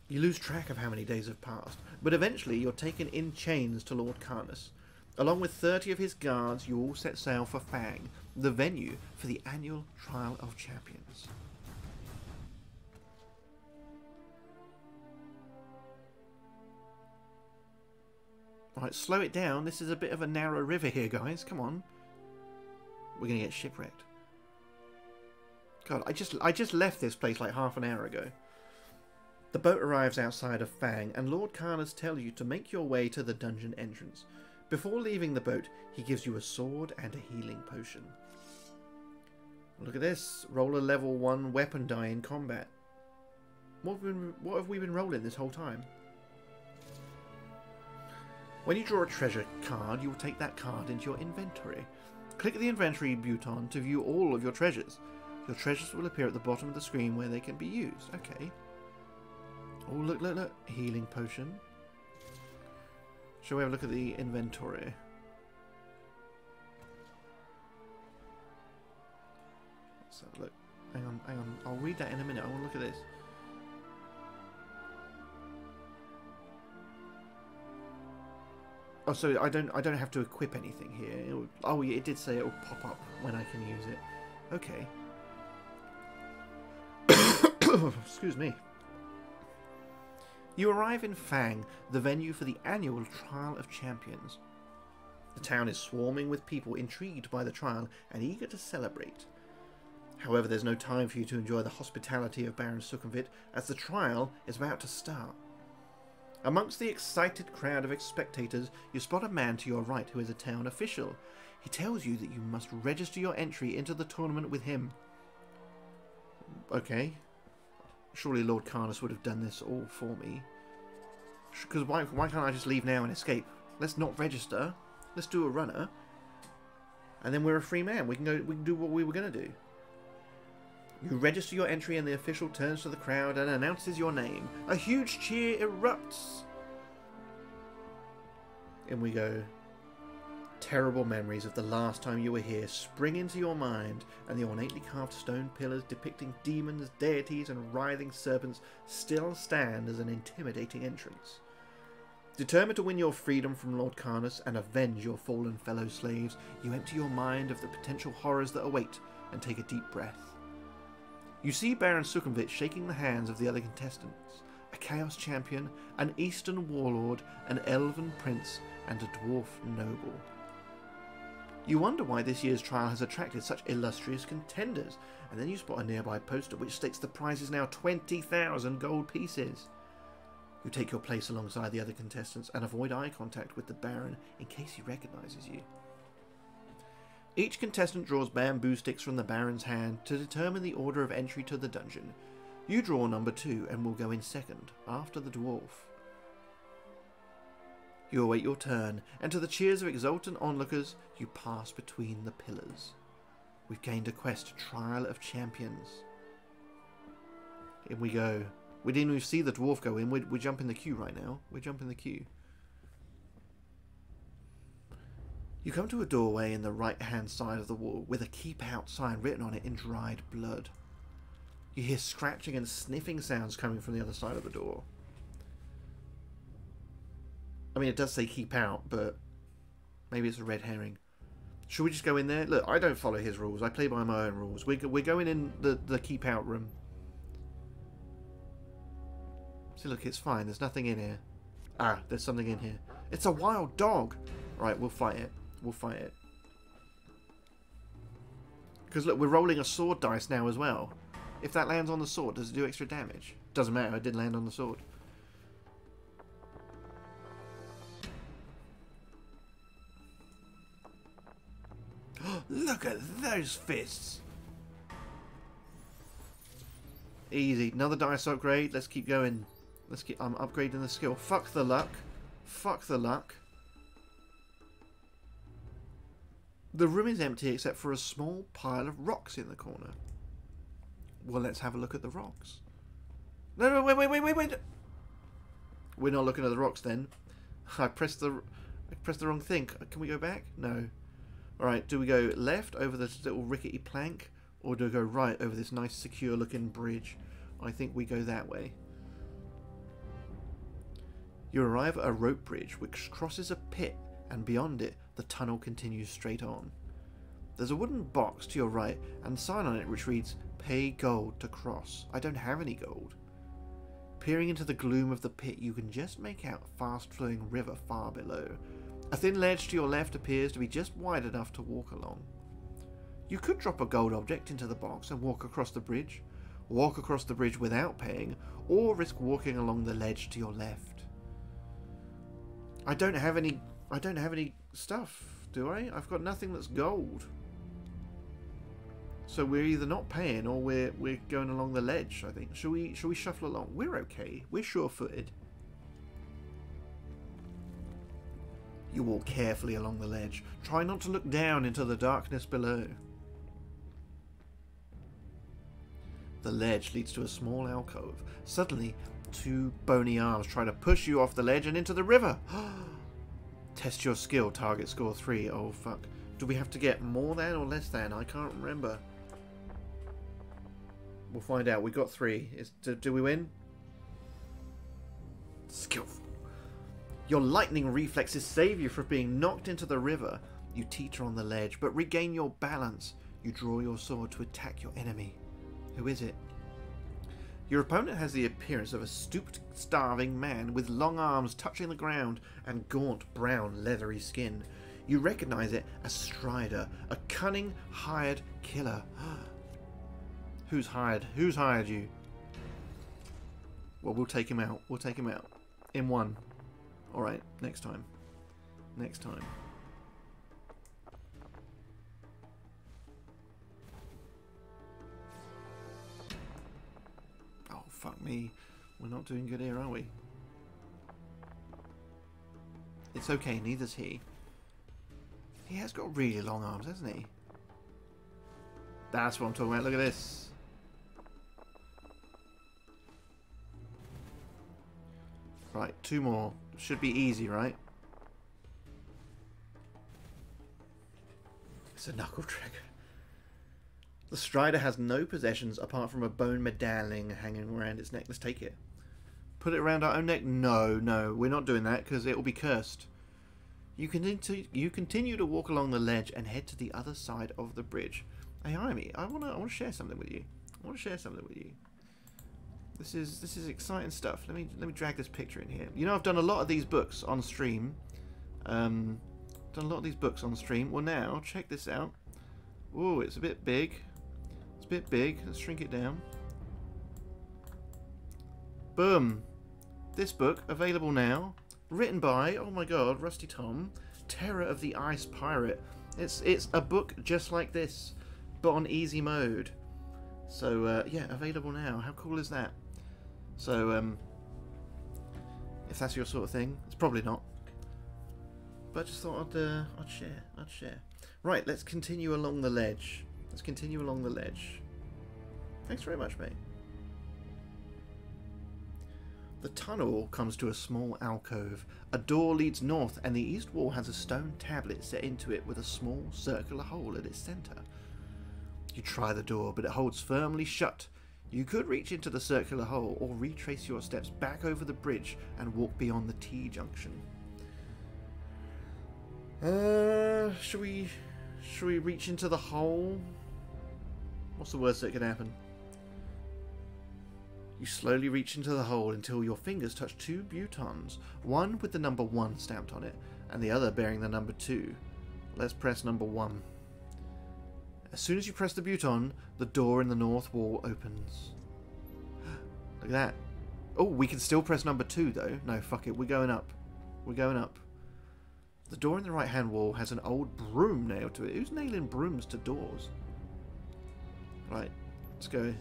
You lose track of how many days have passed, but eventually you're taken in chains to Lord Karnas. Along with 30 of his guards, you all set sail for Fang, the venue for the annual Trial of Champions. Right, slow it down. This is a bit of a narrow river here, guys. Come on. We're going to get shipwrecked. God, I just left this place like half an hour ago. The boat arrives outside of Fang, and Lord Karnas tells you to make your way to the dungeon entrance. Before leaving the boat, he gives you a sword and a healing potion. Look at this. Roll a level 1 weapon die in combat. What have we been rolling this whole time? When you draw a treasure card, you will take that card into your inventory. Click the inventory button to view all of your treasures. Your treasures will appear at the bottom of the screen where they can be used. Okay. Oh, look, look, look. Healing potion. Shall we have a look at the inventory? Let's have a look. Hang on, hang on. I'll read that in a minute. I want to look at this. Oh, so I don't have to equip anything here. Oh, yeah, it did say it will pop up when I can use it. Okay. Excuse me. You arrive in Fang, the venue for the annual Trial of Champions. The town is swarming with people intrigued by the trial and eager to celebrate. However, there's no time for you to enjoy the hospitality of Baron Sukhumvit, as the trial is about to start. Amongst the excited crowd of spectators, you spot a man to your right who is a town official. He tells you that you must register your entry into the tournament with him. Okay. Surely Lord Karnas would have done this all for me. Because why can't I just leave now and escape? Let's not register. Let's do a runner. And then we're a free man. We can do what we were going to do. You register your entry and the official turns to the crowd and announces your name. A huge cheer erupts. In we go. Terrible memories of the last time you were here spring into your mind, and the ornately carved stone pillars depicting demons, deities, and writhing serpents still stand as an intimidating entrance. Determined to win your freedom from Lord Karnas and avenge your fallen fellow slaves, you empty your mind of the potential horrors that await and take a deep breath. You see Baron Sukhumvit shaking the hands of the other contestants, a Chaos Champion, an Eastern Warlord, an Elven Prince, and a Dwarf Noble. You wonder why this year's trial has attracted such illustrious contenders, and then you spot a nearby poster which states the prize is now 20,000 gold pieces. You take your place alongside the other contestants and avoid eye contact with the Baron in case he recognises you. Each contestant draws bamboo sticks from the Baron's hand to determine the order of entry to the dungeon. You draw number 2 and will go in second, after the dwarf. You await your turn, and to the cheers of exultant onlookers, you pass between the pillars. We've gained a quest, Trial of Champions. In we go. We didn't even see the dwarf go in. We jump in the queue right now. We jump in the queue. You come to a doorway in the right-hand side of the wall with a keep out sign written on it in dried blood. You hear scratching and sniffing sounds coming from the other side of the door. I mean, it does say keep out, but maybe it's a red herring. Should we just go in there? Look, I don't follow his rules. I play by my own rules. We're going in the keep out room. See, look, it's fine. There's nothing in here. Ah, there's something in here. It's a wild dog. Right, we'll fight it. We'll fight it. Because look, we're rolling a sword dice now as well. If that lands on the sword, does it do extra damage? Doesn't matter, it did land on the sword. Look at those fists! Easy. Another dice upgrade. Let's keep going. I'm upgrading the skill. Fuck the luck. Fuck the luck. The room is empty except for a small pile of rocks in the corner. Well, let's have a look at the rocks. No, wait. We're not looking at the rocks then. I pressed the wrong thing. Can we go back? No. Alright, do we go left over this little rickety plank? Or do we go right over this nice secure looking bridge? I think we go that way. You arrive at a rope bridge which crosses a pit, and beyond it the tunnel continues straight on. There's a wooden box to your right and a sign on it which reads, "Pay gold to cross." I don't have any gold. Peering into the gloom of the pit, you can just make out a fast-flowing river far below. A thin ledge to your left appears to be just wide enough to walk along. You could drop a gold object into the box and walk across the bridge without paying, or risk walking along the ledge to your left. I don't have any stuff, do I? I've got nothing that's gold. So we're either not paying or we're going along the ledge, I think. Shall we shuffle along? We're okay. We're sure-footed. You walk carefully along the ledge. Try not to look down into the darkness below. The ledge leads to a small alcove. Suddenly, 2 bony arms try to push you off the ledge and into the river. Test your skill. Target score 3. Oh, fuck. Do we have to get more than or less than? I can't remember. We'll find out. We got 3. Do we win? Skillful. Your lightning reflexes save you from being knocked into the river. You teeter on the ledge, but regain your balance. You draw your sword to attack your enemy. Who is it? Your opponent has the appearance of a stooped, starving man with long arms touching the ground and gaunt, brown, leathery skin. You recognize it as Strider, a cunning, hired killer. Who's hired? Who's hired you? Well, we'll take him out. We'll take him out. In one. Alright, next time. Next time. Oh, fuck me. We're not doing good here, are we? It's okay, neither's he. He has got really long arms, hasn't he? That's what I'm talking about. Look at this. Right, 2 more. Should be easy, right? It's a knuckle trigger. The Strider has no possessions apart from a bone medallion hanging around its neck. Let's take it. Put it around our own neck? No, no, we're not doing that because it will be cursed. You continue to walk along the ledge and head to the other side of the bridge. Hey, Amy, I want to share something with you. This is exciting stuff. Let me drag this picture in here. You know, I've done a lot of these books on stream. Well, now check this out. Oh, it's a bit big. It's a bit big. Let's shrink it down. Boom. This book available now. Written by, oh my god, Rusty Tom, Terror of the Ice Pirate. It's a book just like this, but on easy mode. So yeah, available now. How cool is that? So if that's your sort of thing, it's probably not. But I just thought I'd share. Right, let's continue along the ledge. Thanks very much, mate. The tunnel comes to a small alcove. A door leads north, and the east wall has a stone tablet set into it with a small circular hole at its centre. You try the door, but it holds firmly shut. You could reach into the circular hole or retrace your steps back over the bridge and walk beyond the T-junction. Should we reach into the hole? What's the worst that could happen? You slowly reach into the hole until your fingers touch two butons, one with the number 1 stamped on it, and the other bearing the number 2. Let's press number 1. As soon as you press the button, the door in the north wall opens. Look at that. Oh, we can still press number 2 though. No, fuck it, we're going up. The door in the right hand wall has an old broom nailed to it. Who's nailing brooms to doors? Right, let's go.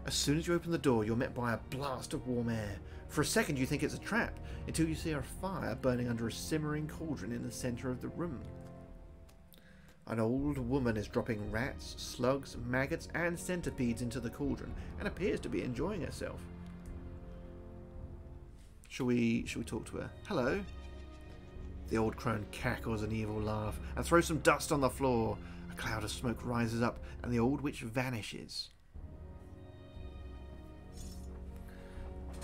As soon as you open the door, you're met by a blast of warm air. For a second you think it's a trap, until you see a fire burning under a simmering cauldron in the centre of the room. An old woman is dropping rats, slugs, maggots and centipedes into the cauldron and appears to be enjoying herself. Shall we talk to her? Hello? The old crone cackles an evil laugh and throws some dust on the floor. A cloud of smoke rises up and the old witch vanishes.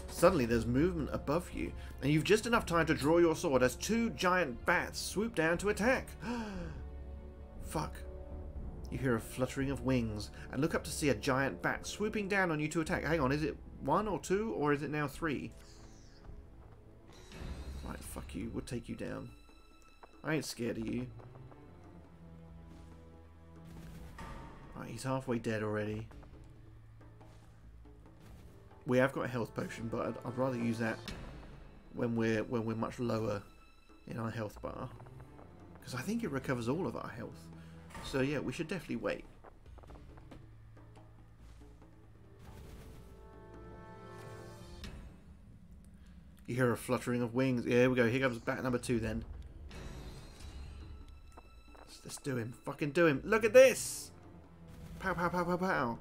Suddenly there's movement above you, and you've just enough time to draw your sword as 2 giant bats swoop down to attack. Fuck. You hear a fluttering of wings, and look up to see a giant bat swooping down on you to attack. Hang on, is it 1 or 2, or is it now 3? Right, fuck you, we'll take you down. I ain't scared of you. Right, he's halfway dead already. We have got a health potion, but I'd rather use that when we're much lower in our health bar, because I think it recovers all of our health. So yeah, we should definitely wait. You hear a fluttering of wings. Yeah, here we go. Here comes bat number 2 then. Let's do him. Fucking do him. Look at this! Pow, pow, pow, pow, pow.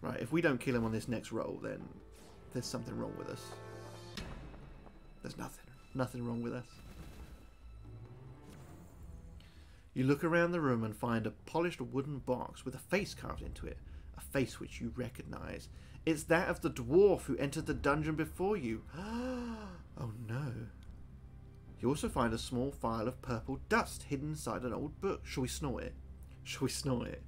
Right, if we don't kill him on this next roll, then there's something wrong with us. There's nothing wrong with us. You look around the room and find a polished wooden box with a face carved into it. A face which you recognise. It's that of the dwarf who entered the dungeon before you. Oh no. You also find a small phial of purple dust hidden inside an old book. Shall we snort it? Shall we snort it?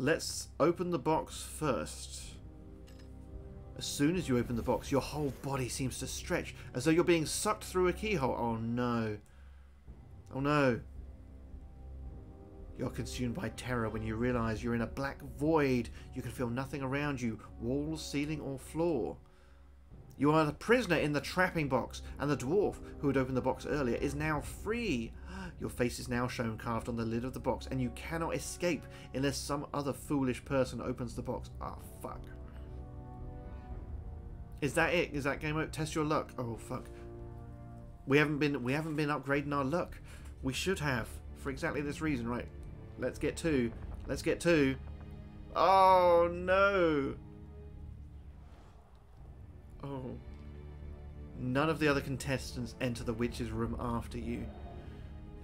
Let's open the box first. As soon as you open the box, your whole body seems to stretch, as though you're being sucked through a keyhole. Oh no. Oh no. You're consumed by terror when you realise you're in a black void. You can feel nothing around you, walls, ceiling or floor. You are the prisoner in the trapping box, and the dwarf who had opened the box earlier is now free. Your face is now shown carved on the lid of the box, and you cannot escape unless some other foolish person opens the box. Ah, fuck. Is that it? Is that game over? Test your luck. Oh fuck. We haven't been upgrading our luck. We should have, for exactly this reason, right? Let's get 2. Let's get 2. Oh no. Oh. None of the other contestants enter the witch's room after you.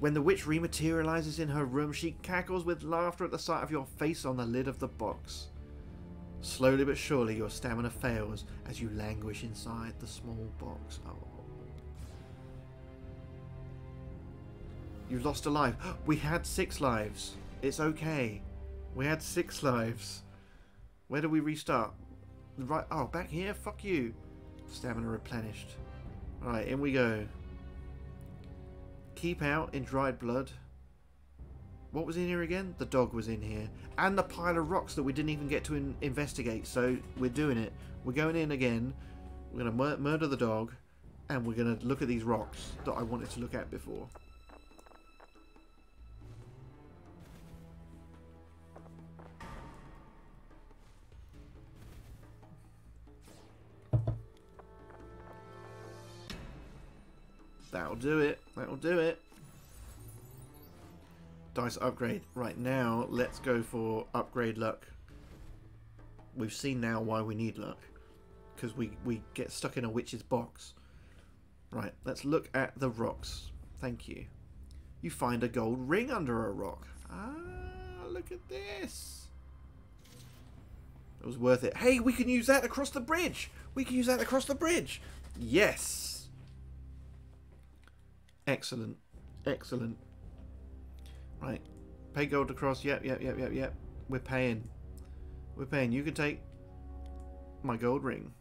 When the witch rematerializes in her room, she cackles with laughter at the sight of your face on the lid of the box. Slowly but surely, your stamina fails as you languish inside the small box. Oh. You've lost a life. We had 6 lives. It's okay. We had 6 lives. Where do we restart? Right. Oh, back here? Fuck you. Stamina replenished. Alright, in we go. Keep out in dried blood. What was in here again? The dog was in here. And the pile of rocks that we didn't even get to investigate. So we're doing it. We're going in again. We're going to murder the dog. And we're going to look at these rocks that I wanted to look at before. That'll do it. That'll do it. Dice upgrade. Right now, let's go for upgrade luck. We've seen now why we need luck. Because we get stuck in a witch's box. Right, let's look at the rocks. Thank you. You find a gold ring under a rock. Ah, look at this. It was worth it. Hey, we can use that across the bridge. We can use that across the bridge. Yes. Excellent. Excellent. Right. Pay gold across. Yep. We're paying. We're paying. You can take my gold ring.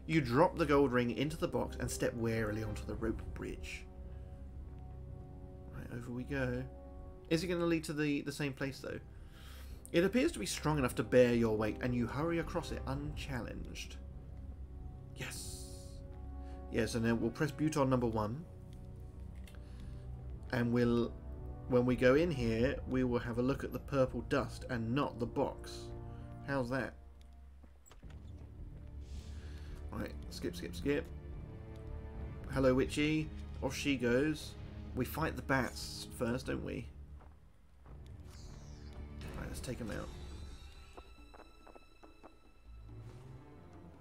You drop the gold ring into the box and step warily onto the rope bridge. Right, over we go. Is it going to lead to the same place, though? It appears to be strong enough to bear your weight, and you hurry across it unchallenged. Yes. Yes, and then we'll press Buton number 1. And we'll, when we go in here, we will have a look at the purple dust and not the box. How's that? Right, skip. Hello, Witchy. Off she goes. We fight the bats first, don't we? Right, let's take them out.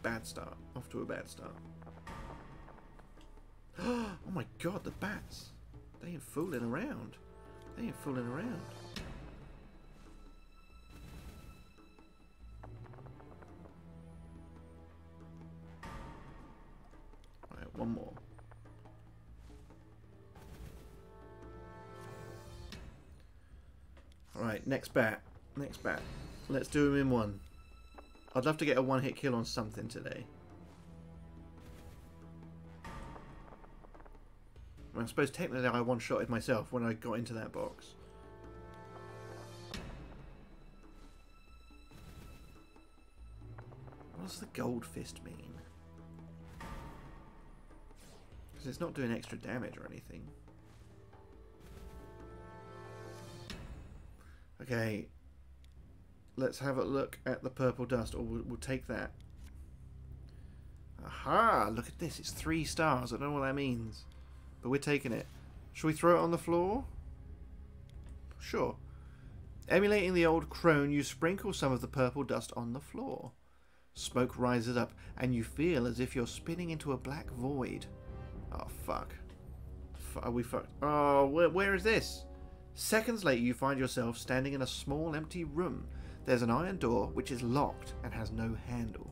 Bad start. Off to a bad start. Oh my god, the bats. They ain't fooling around. They ain't fooling around. Right, one more. Alright, next bat. Next bat. Let's do him in one. I'd love to get a one-hit kill on something today. I suppose technically I one-shotted myself when I got into that box. What does the gold fist mean? Because it's not doing extra damage or anything. Okay. Let's have a look at the purple dust, or we'll take that. Aha! Look at this. It's 3 stars. I don't know what that means. But we're taking it. Shall we throw it on the floor? Sure. Emulating the old crone, you sprinkle some of the purple dust on the floor. Smoke rises up, and you feel as if you're spinning into a black void. Oh, fuck. Are we fucked? Oh, where is this? Seconds later, you find yourself standing in a small, empty room. There's an iron door, which is locked and has no handle.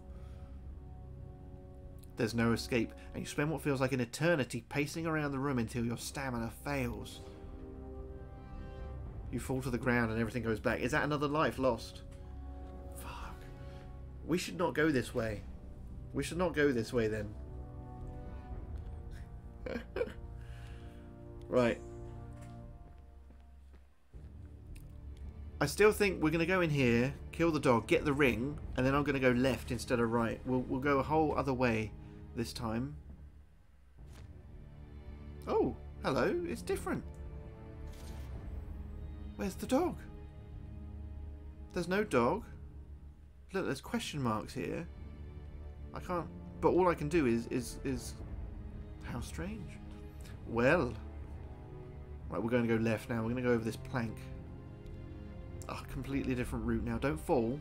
There's no escape, and you spend what feels like an eternity pacing around the room until your stamina fails. You fall to the ground and everything goes back. Is that another life lost? Fuck. We should not go this way. We should not go this way then. Right. I still think we're going to go in here, kill the dog, get the ring, and then I'm going to go left instead of right. We'll go a whole other way this time. Oh, hello. It's different. Where's the dog? There's no dog. Look, there's question marks here. I can't... But all I can do is... How strange. Well. Right, we're going to go left now. We're going to go over this plank. A completely different route now. Don't fall.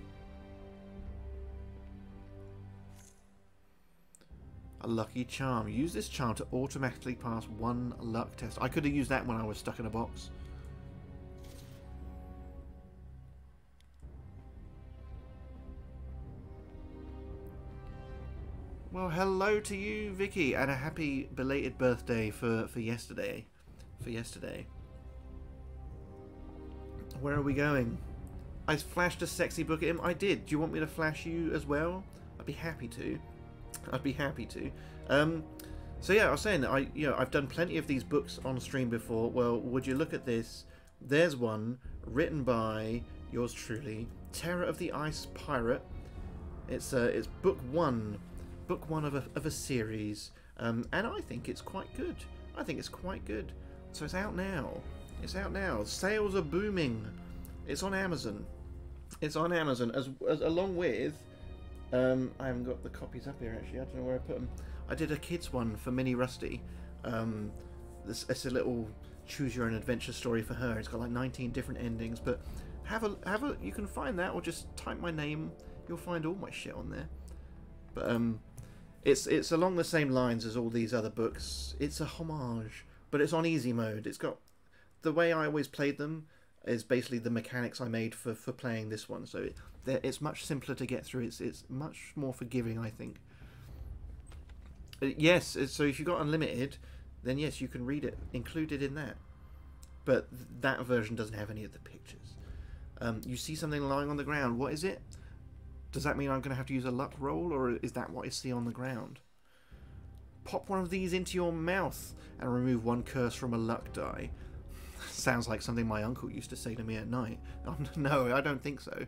A lucky charm. Use this charm to automatically pass 1 luck test. I could have used that when I was stuck in a box. Well, hello to you, Vicky, and a happy belated birthday for yesterday. Where are we going? I flashed a sexy book at him. I did. Do you want me to flash you as well? I'd be happy to. I'd be happy to. So yeah, I was saying, I've done plenty of these books on stream before. Well, would you look at this? There's one written by yours truly, Terror of the Ice Pirate. It's book 1. book one of a series, and I think it's quite good. I think it's quite good. So it's out now. It's out now. Sales are booming. It's on Amazon. It's on Amazon as along with. I haven't got the copies up here actually. I don't know where I put them. I did a kids one for Mini Rusty. It's a little choose your own adventure story for her. It's got like 19 different endings, but have a you can find that, or just type my name. You'll find all my shit on there. But it's along the same lines as all these other books. It's a homage, but it's on easy mode. It's got the way I always played them is basically the mechanics I made for playing this one. So it's much simpler to get through. It's much more forgiving, I think. Yes, so if you've got unlimited, then yes, you can read it included in that. But that version doesn't have any of the pictures. You see something lying on the ground. What is it? Does that mean I'm going to have to use a luck roll, or is that what I see on the ground? Pop one of these into your mouth and remove one curse from a luck die. Sounds like something my uncle used to say to me at night. Oh, no, I don't think so.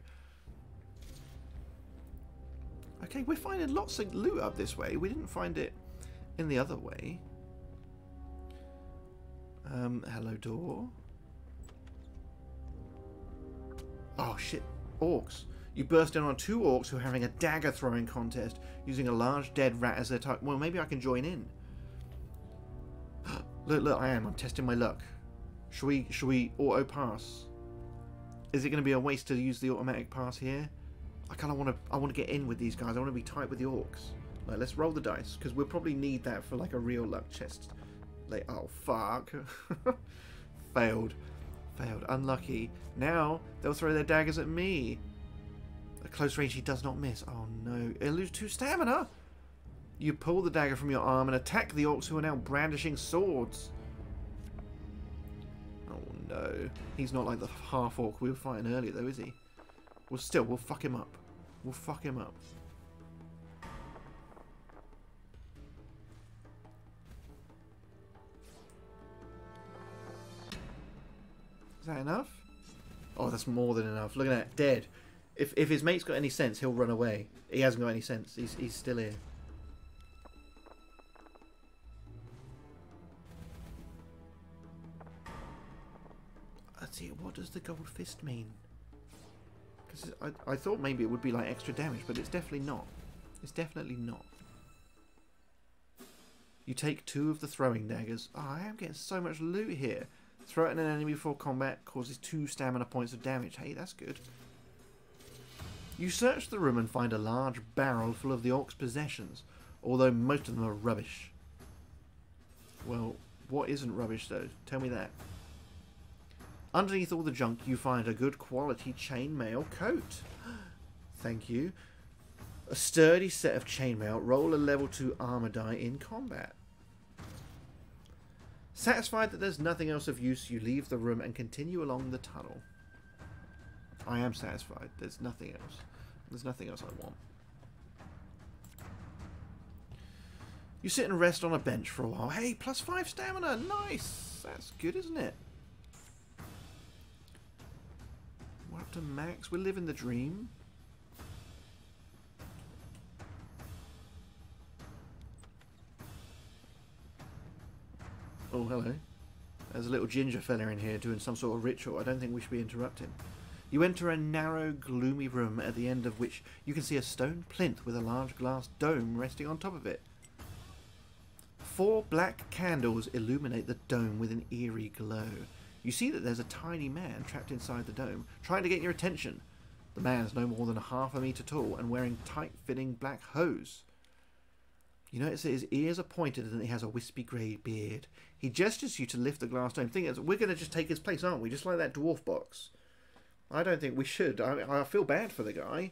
Okay, we're finding lots of loot up this way. We didn't find it in the other way. Hello, door. Oh, shit. Orcs. You burst in on 2 orcs who are having a dagger throwing contest using a large dead rat as their target. Well, maybe I can join in. Look, I'm testing my luck. Should we auto pass? Is it going to be a waste to use the automatic pass here? I kind of want to get in with these guys. I want to be tight with the orcs. Like, let's roll the dice, because we'll probably need that for like a real luck chest. Like, oh fuck. Failed. Unlucky. Now they'll throw their daggers at me. At close range, he does not miss. Oh no. He'll lose 2 stamina. You pull the dagger from your arm and attack the orcs who are now brandishing swords. Oh no. He's not like the half orc we were fighting earlier though, is he? Well, still, we'll fuck him up. We'll fuck him up. Is that enough? Oh, that's more than enough. Look at that. Dead. If his mate's got any sense, he'll run away. He hasn't got any sense. He's still here. Let's see. What does the gold fist mean? Because I thought maybe it would be like extra damage, but it's definitely not. It's definitely not. You take 2 of the throwing daggers. Oh, I am getting so much loot here. Throw it at an enemy before combat causes 2 stamina points of damage. Hey, that's good. You search the room and find a large barrel full of the orc's possessions, although most of them are rubbish. Well, what isn't rubbish though? Tell me that. Underneath all the junk you find a good quality chainmail coat. Thank you. A sturdy set of chainmail. Roll a level 2 armor die in combat. Satisfied that there's nothing else of use, you leave the room and continue along the tunnel. I am satisfied. There's nothing else. There's nothing else I want. You sit and rest on a bench for a while. Hey, +5 stamina. Nice. That's good, isn't it? We're up to max. We're living the dream. Oh, hello. There's a little ginger fella in here doing some sort of ritual. I don't think we should be interrupting. You enter a narrow, gloomy room at the end of which you can see a stone plinth with a large glass dome resting on top of it. 4 black candles illuminate the dome with an eerie glow. You see that there's a tiny man trapped inside the dome, trying to get your attention. The man's no more than ½ a meter tall and wearing tight-fitting black hose. You notice that his ears are pointed and he has a wispy grey beard. He gestures you to lift the glass dome. Thing is, we're going to just take his place, aren't we? Just like that dwarf box. I don't think we should. I feel bad for the guy,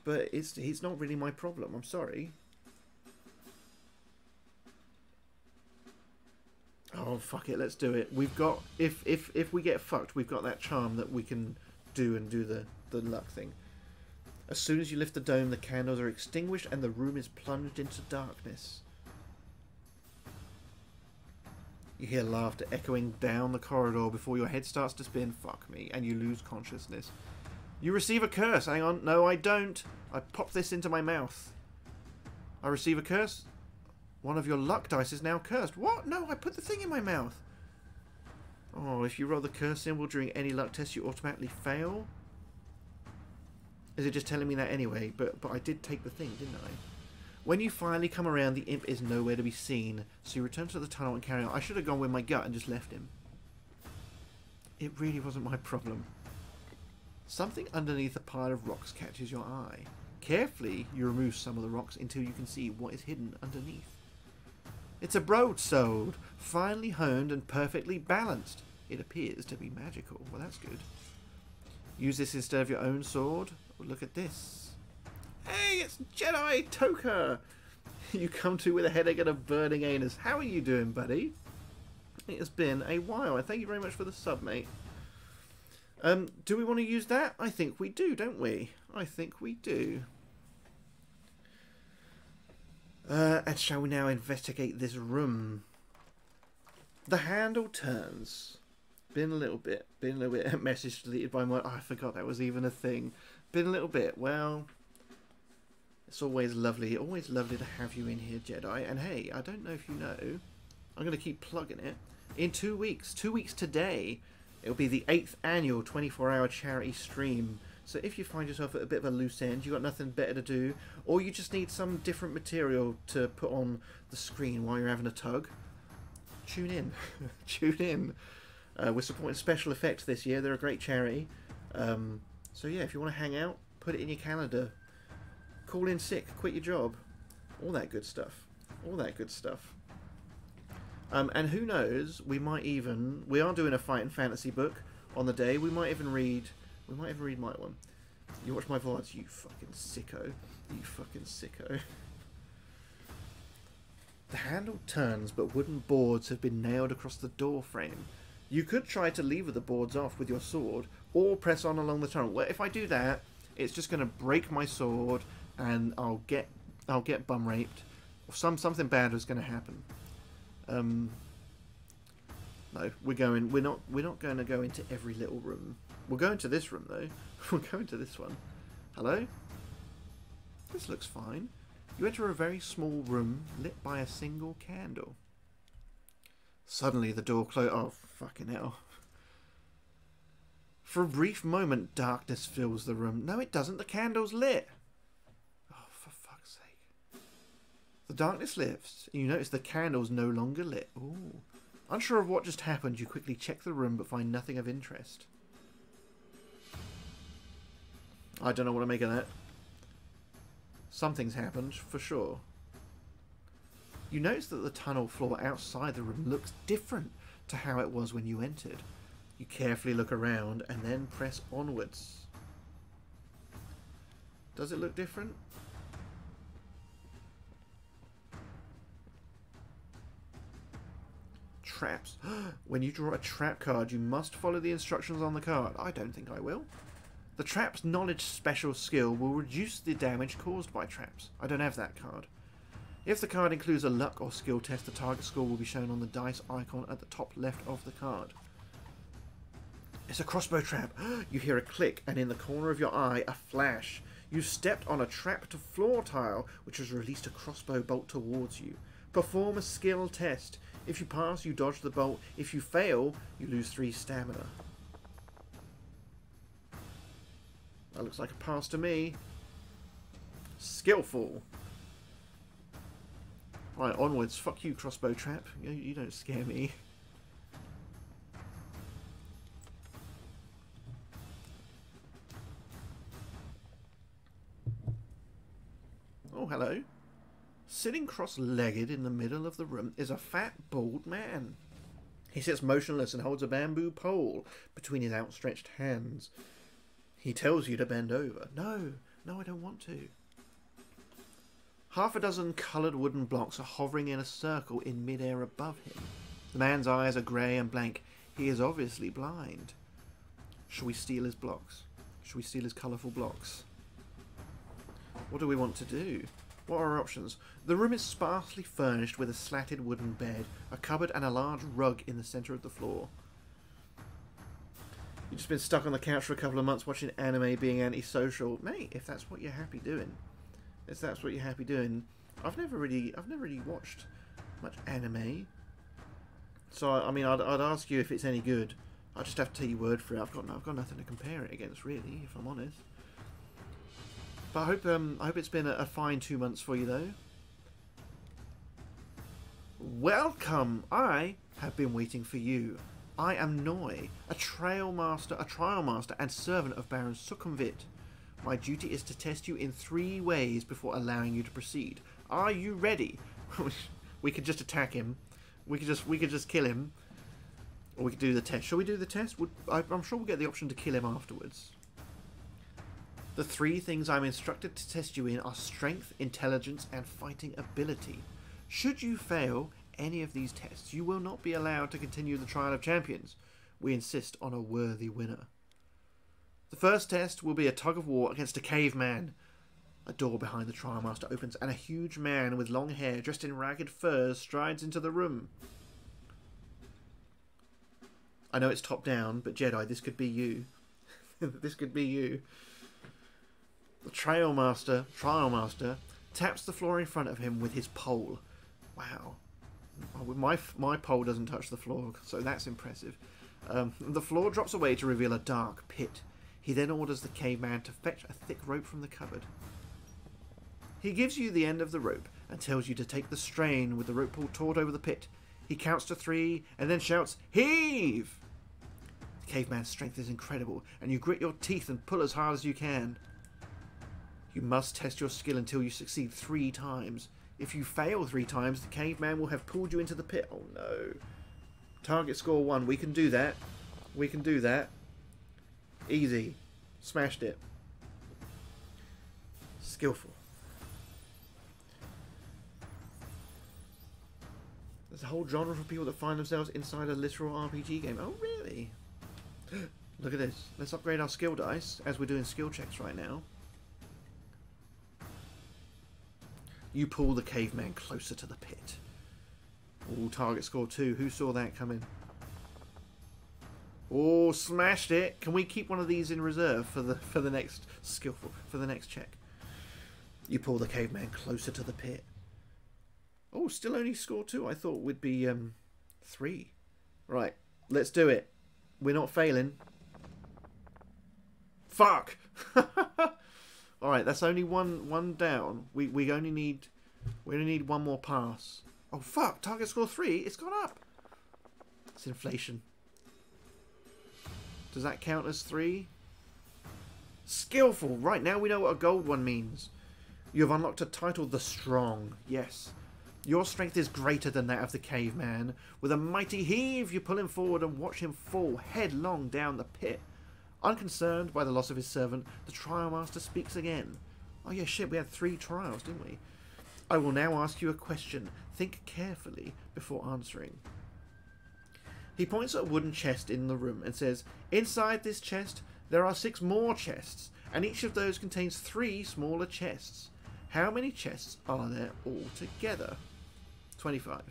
but he's not really my problem. I'm sorry. Oh, fuck it. Let's do it. We've got... If we get fucked, we've got that charm that we can do the luck thing. As soon as you lift the dome, the candles are extinguished and the room is plunged into darkness. You hear laughter echoing down the corridor before your head starts to spin. Fuck me. And you lose consciousness. You receive a curse. Hang on. No, I don't. I pop this into my mouth. I receive a curse. One of your luck dice is now cursed. What? No, I put the thing in my mouth. Oh, if you roll the curse symbol during any luck test, you automatically fail. Is it just telling me that anyway? But I did take the thing, didn't I? When you finally come around, the imp is nowhere to be seen, so you return to the tunnel and carry on. I should have gone with my gut and just left him. It really wasn't my problem. Something underneath a pile of rocks catches your eye. Carefully, you remove some of the rocks until you can see what is hidden underneath. It's a broadsword, finely honed and perfectly balanced. It appears to be magical. Well, that's good. Use this instead of your own sword. Look at this. Hey, it's Jedi Toka! You come to with a headache and a burning anus. How are you doing, buddy? It has been a while. Thank you very much for the sub, mate. Do we want to use that? I think we do, don't we? I think we do. And shall we now investigate this room? The handle turns. Been a little bit. Message deleted by my... Oh, I forgot that was even a thing. Been a little bit. Well... It's always lovely to have you in here, Jedi. And hey, I don't know if you know, I'm going to keep plugging it. In 2 weeks today, it'll be the 8th annual 24-hour charity stream. So if you find yourself at a bit of a loose end, you've got nothing better to do, or you just need some different material to put on the screen while you're having a tug, tune in. Tune in. We're supporting Special Effects this year. They're a great charity. So yeah, if you want to hang out, put it in your calendar. Call in sick, quit your job, all that good stuff, and who knows, we are doing a fighting fantasy book on the day. We might even read my one. You watch my VODs, you fucking sicko. The handle turns, but wooden boards have been nailed across the door frame. You could try to lever the boards off with your sword, or press on along the tunnel. Well, if I do that, it's just going to break my sword, and I'll get bum raped, or something bad is going to happen. No, we're not going to go into every little room. We'll go into this room though. We'll go into this one. Hello? This looks fine. You enter a very small room lit by a single candle. Suddenly the door closes. Oh, fucking hell. For a brief moment, darkness fills the room. No, it doesn't. The candle's lit. Oh, for fuck's sake. The darkness lifts, and you notice the candle's no longer lit. Ooh. Unsure of what just happened, you quickly check the room but find nothing of interest. I don't know what to make of that. Something's happened, for sure. You notice that the tunnel floor outside the room looks different to how it was when you entered. You carefully look around and then press onwards. Does it look different? Traps. When you draw a trap card, you must follow the instructions on the card. I don't think I will. The trap's knowledge special skill will reduce the damage caused by traps. I don't have that card. If the card includes a luck or skill test, the target score will be shown on the dice icon at the top left of the card. It's a crossbow trap. You hear a click, and in the corner of your eye, a flash. You stepped on a trapped floor tile, which has released a crossbow bolt towards you. Perform a skill test. If you pass, you dodge the bolt. If you fail, you lose 3 stamina. That looks like a pass to me. Skillful. Right, onwards. Fuck you, crossbow trap. You don't scare me. Oh, hello. Sitting cross-legged in the middle of the room is a fat, bald man. He sits motionless and holds a bamboo pole between his outstretched hands. He tells you to bend over. No, I don't want to. Half a dozen coloured wooden blocks are hovering in a circle in mid-air above him. The man's eyes are grey and blank. He is obviously blind. Shall we steal his blocks? Shall we steal his colourful blocks? What do we want to do? What are our options? The room is sparsely furnished with a slatted wooden bed, a cupboard and a large rug in the centre of the floor. You've just been stuck on the couch for a couple of months watching anime, being antisocial. Mate, if that's what you're happy doing. I've never really watched much anime. So I mean, I'd ask you if it's any good. I just have to take your word for it. I've got nothing to compare it against, really, if I'm honest. But I hope it's been a fine 2 months for you, though. Welcome! I have been waiting for you. I am Noi, a trial master, and servant of Baron Sukhumvit. My duty is to test you in 3 ways before allowing you to proceed. Are you ready? We could just attack him. We could just kill him. Or we could do the test. Shall we do the test? I'm sure we'll get the option to kill him afterwards. The 3 things I'm instructed to test you in are strength, intelligence, and fighting ability. Should you fail any of these tests, you will not be allowed to continue the Trial of Champions. We insist on a worthy winner. The first test will be a tug of war against a caveman. A door behind the Trial Master opens and a huge man with long hair dressed in ragged furs strides into the room. I know it's top down, but Jedi, this could be you. This could be you. The Trial Master, taps the floor in front of him with his pole. Wow. My pole doesn't touch the floor, so that's impressive. The floor drops away to reveal a dark pit. He then orders the caveman to fetch a thick rope from the cupboard. He gives you the end of the rope and tells you to take the strain with the rope pulled taut over the pit. He counts to 3 and then shouts, "Heave!" The caveman's strength is incredible, and you grit your teeth and pull as hard as you can. You must test your skill until you succeed 3 times. If you fail 3 times, the caveman will have pulled you into the pit. Oh no. Target score 1. We can do that. We can do that. Easy. Smashed it. Skillful. There's a whole genre for people that find themselves inside a literal RPG game. Oh, really? Look at this. Let's upgrade our skill dice, as we're doing skill checks right now. You pull the caveman closer to the pit. Oh, target score 2. Who saw that coming? Oh, smashed it. Can we keep one of these in reserve for the next check? You pull the caveman closer to the pit. Oh, still only score 2. I thought we'd be 3. Right, let's do it. We're not failing. Fuck. All right, that's only one down. We only need one more pass. Oh fuck! Target score 3. It's gone up. It's inflation. Does that count as 3? Skillful. Right, now we know what a gold one means. You have unlocked a title, the Strong. Yes. Your strength is greater than that of the caveman. With a mighty heave, you pull him forward and watch him fall headlong down the pit. Unconcerned by the loss of his servant, the Trial Master speaks again. Oh yeah, shit, we had 3 trials, didn't we? I will now ask you a question. Think carefully before answering. He points at a wooden chest in the room and says, "Inside this chest, there are 6 more chests, and each of those contains 3 smaller chests. How many chests are there altogether?" 25.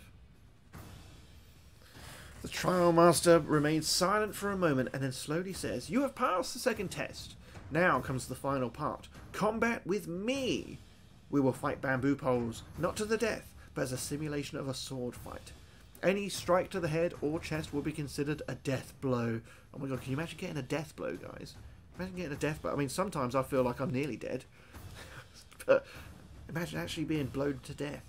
The Trial Master remains silent for a moment and then slowly says, "You have passed the second test. Now comes the final part. Combat with me. We will fight bamboo poles, not to the death, but as a simulation of a sword fight. Any strike to the head or chest will be considered a death blow." Oh my god, can you imagine getting a death blow, guys? Imagine getting a death blow. I mean, sometimes I feel like I'm nearly dead. But imagine actually being blown to death.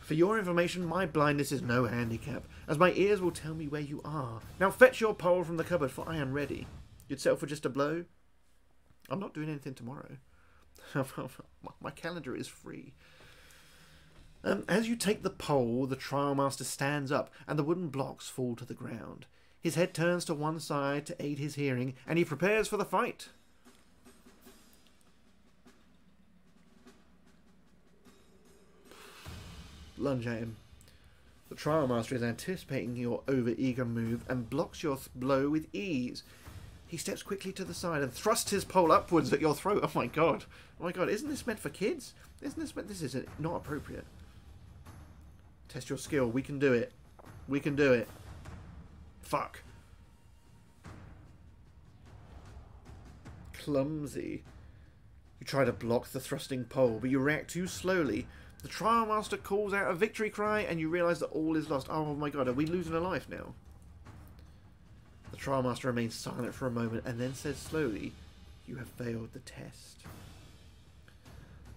For your information, my blindness is no handicap, as my ears will tell me where you are. Now fetch your pole from the cupboard, for I am ready. You'd settle for just a blow? I'm not doing anything tomorrow. My calendar is free. As you take the pole, the Trial Master stands up, and the wooden blocks fall to the ground. His head turns to one side to aid his hearing, and he prepares for the fight. Lunge at him. The Trial Master is anticipating your over-eager move and blocks your blow with ease. He steps quickly to the side and thrusts his pole upwards at your throat. Oh my god. Oh my god, isn't this meant for kids? This is not appropriate. Test your skill. We can do it. We can do it. Fuck. Clumsy. You try to block the thrusting pole, but you react too slowly. The Trial Master calls out a victory cry, and you realise that all is lost. Oh my god, are we losing a life now? The Trial Master remains silent for a moment, and then says slowly, "You have failed the test."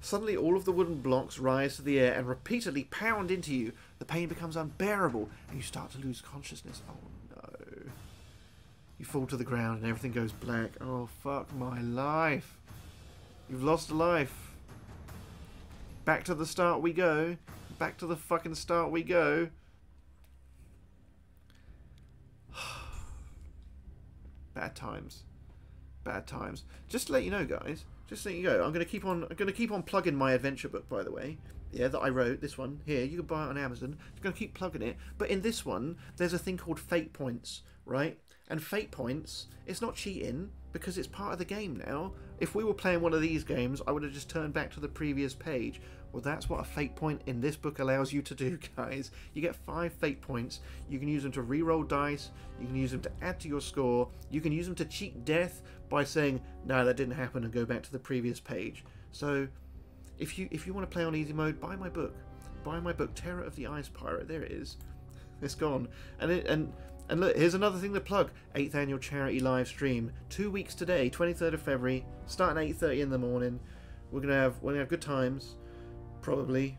Suddenly, all of the wooden blocks rise to the air and repeatedly pound into you. The pain becomes unbearable, and you start to lose consciousness. Oh no. You fall to the ground, and everything goes black. Oh, fuck my life. You've lost a life. Back to the start we go. Back to the fucking start we go. Bad times. Bad times. Just to let you know, guys. Just so you know, I'm gonna keep on plugging my adventure book, by the way. Yeah, that I wrote, this one. Here, you can buy it on Amazon. I'm gonna keep plugging it. But in this one, there's a thing called fate points, right? And fate points, it's not cheating, because it's part of the game now. If we were playing one of these games, I would have just turned back to the previous page. Well, that's what a fate point in this book allows you to do, guys. You get 5 fate points. You can use them to re-roll dice. You can use them to add to your score. You can use them to cheat death by saying, no, that didn't happen, and go back to the previous page. So, if you want to play on easy mode, buy my book. Buy my book, Terror of the Ice Pirate. There it is. It's gone. And look, here's another thing to plug. 8th annual charity live stream. 2 weeks today, 23rd of February, starting at 8:30 in the morning. We're gonna have good times. Probably.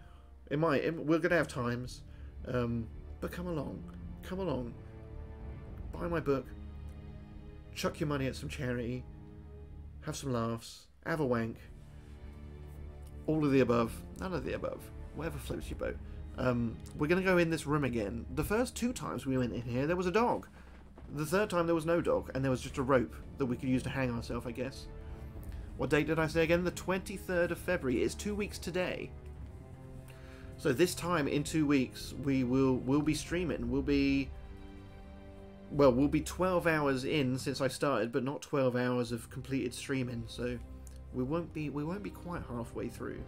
We're gonna have times. But come along. Come along. Buy my book. Chuck your money at some charity. Have some laughs. Have a wank. All of the above. None of the above. Whatever floats your boat. We're going to go in this room again. The first 2 times we went in here, there was a dog. The 3rd time, there was no dog, and there was just a rope that we could use to hang ourselves, I guess. What date did I say again? The 23rd of February. It's 2 weeks today. So this time, in 2 weeks, we'll be streaming. We'll be 12 hours in since I started, but not 12 hours of completed streaming. So we won't be quite halfway through.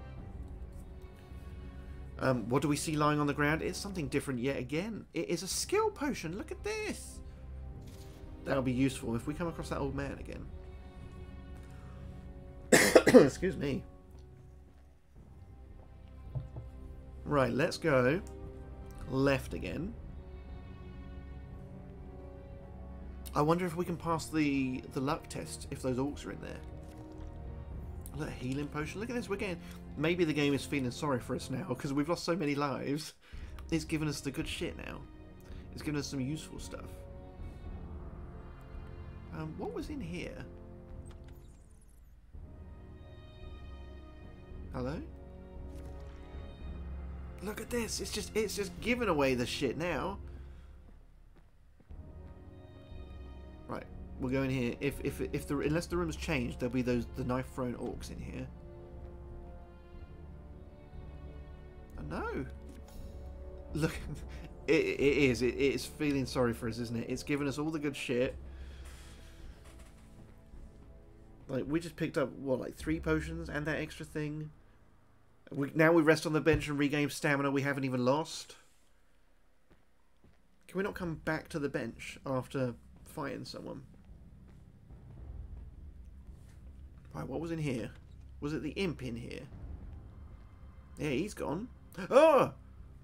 What do we see lying on the ground? It's something different yet again. It is a skill potion. Look at this. That'll be useful if we come across that old man again. Excuse me. Right, let's go left again. I wonder if we can pass the luck test if those orcs are in there. Look, a healing potion. Look at this. We're getting... Maybe the game is feeling sorry for us now because we've lost so many lives. It's given us the good shit now. It's given us some useful stuff. What was in here? Hello? Look at this. It's just giving away the shit now. Right. We'll go in here. Unless the room's changed, there'll be the knife thrown orcs in here. No. Look, it is. It's feeling sorry for us, isn't it? It's given us all the good shit. Like, we just picked up, what, like 3 potions and that extra thing? Now we rest on the bench and regain stamina we haven't even lost? Can we not come back to the bench after fighting someone? Right, what was in here? Was it the imp in here? Yeah, he's gone. Oh!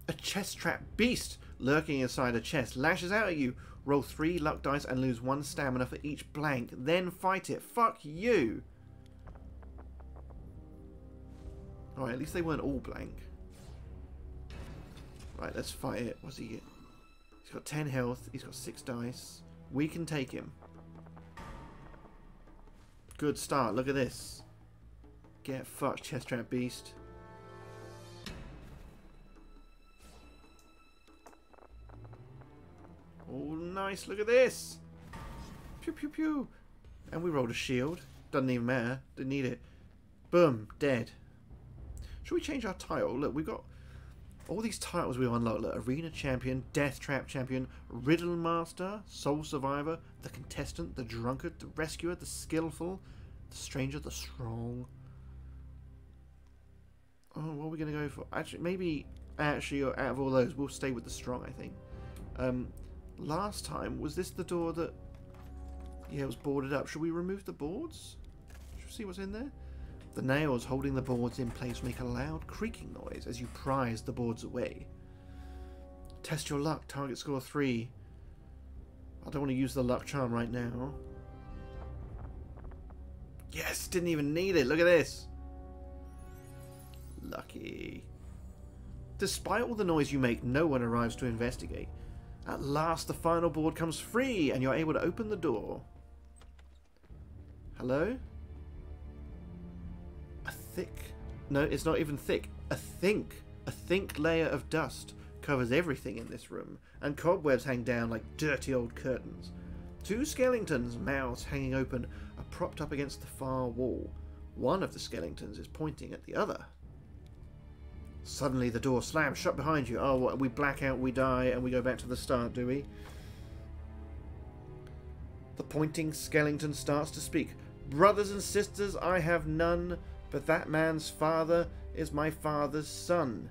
A chest trap beast lurking inside a chest lashes out at you. Roll 3 luck dice and lose 1 stamina for each blank. Then fight it. Fuck you! Alright, at least they weren't all blank. Right, let's fight it. What's he get? He's got 10 health. He's got 6 dice. We can take him. Good start. Look at this. Get fucked, chest trap beast. Oh, nice. Look at this. Pew, pew, pew. And we rolled a shield. Doesn't even matter. Didn't need it. Boom. Dead. Should we change our title? Look, we've got all these titles we unlock. Look, Arena Champion, Death Trap Champion, Riddle Master, Soul Survivor, the Contestant, the Drunkard, the Rescuer, the Skillful, the Stranger, the Strong. Oh, what are we going to go for? Maybe out of all those, we'll stay with the Strong, I think. Last time, was this the door that... Yeah, it was boarded up. Should we remove the boards? Should we see what's in there? The nails holding the boards in place make a loud creaking noise as you prise the boards away. Test your luck. Target score 3. I don't want to use the luck charm right now. Yes! Didn't even need it. Look at this. Lucky. Despite all the noise you make, no one arrives to investigate. At last, the final board comes free, and you're able to open the door. Hello? A thick... No, it's not even thick. A thick layer of dust covers everything in this room, and cobwebs hang down like dirty old curtains. 2 skeletons, mouths hanging open, are propped up against the far wall. One of the skeletons is pointing at the other. Suddenly the door slams shut behind you. Oh, what, we black out, we die, and we go back to the start, do we? The pointing skeleton starts to speak. Brothers and sisters, I have none, but that man's father is my father's son.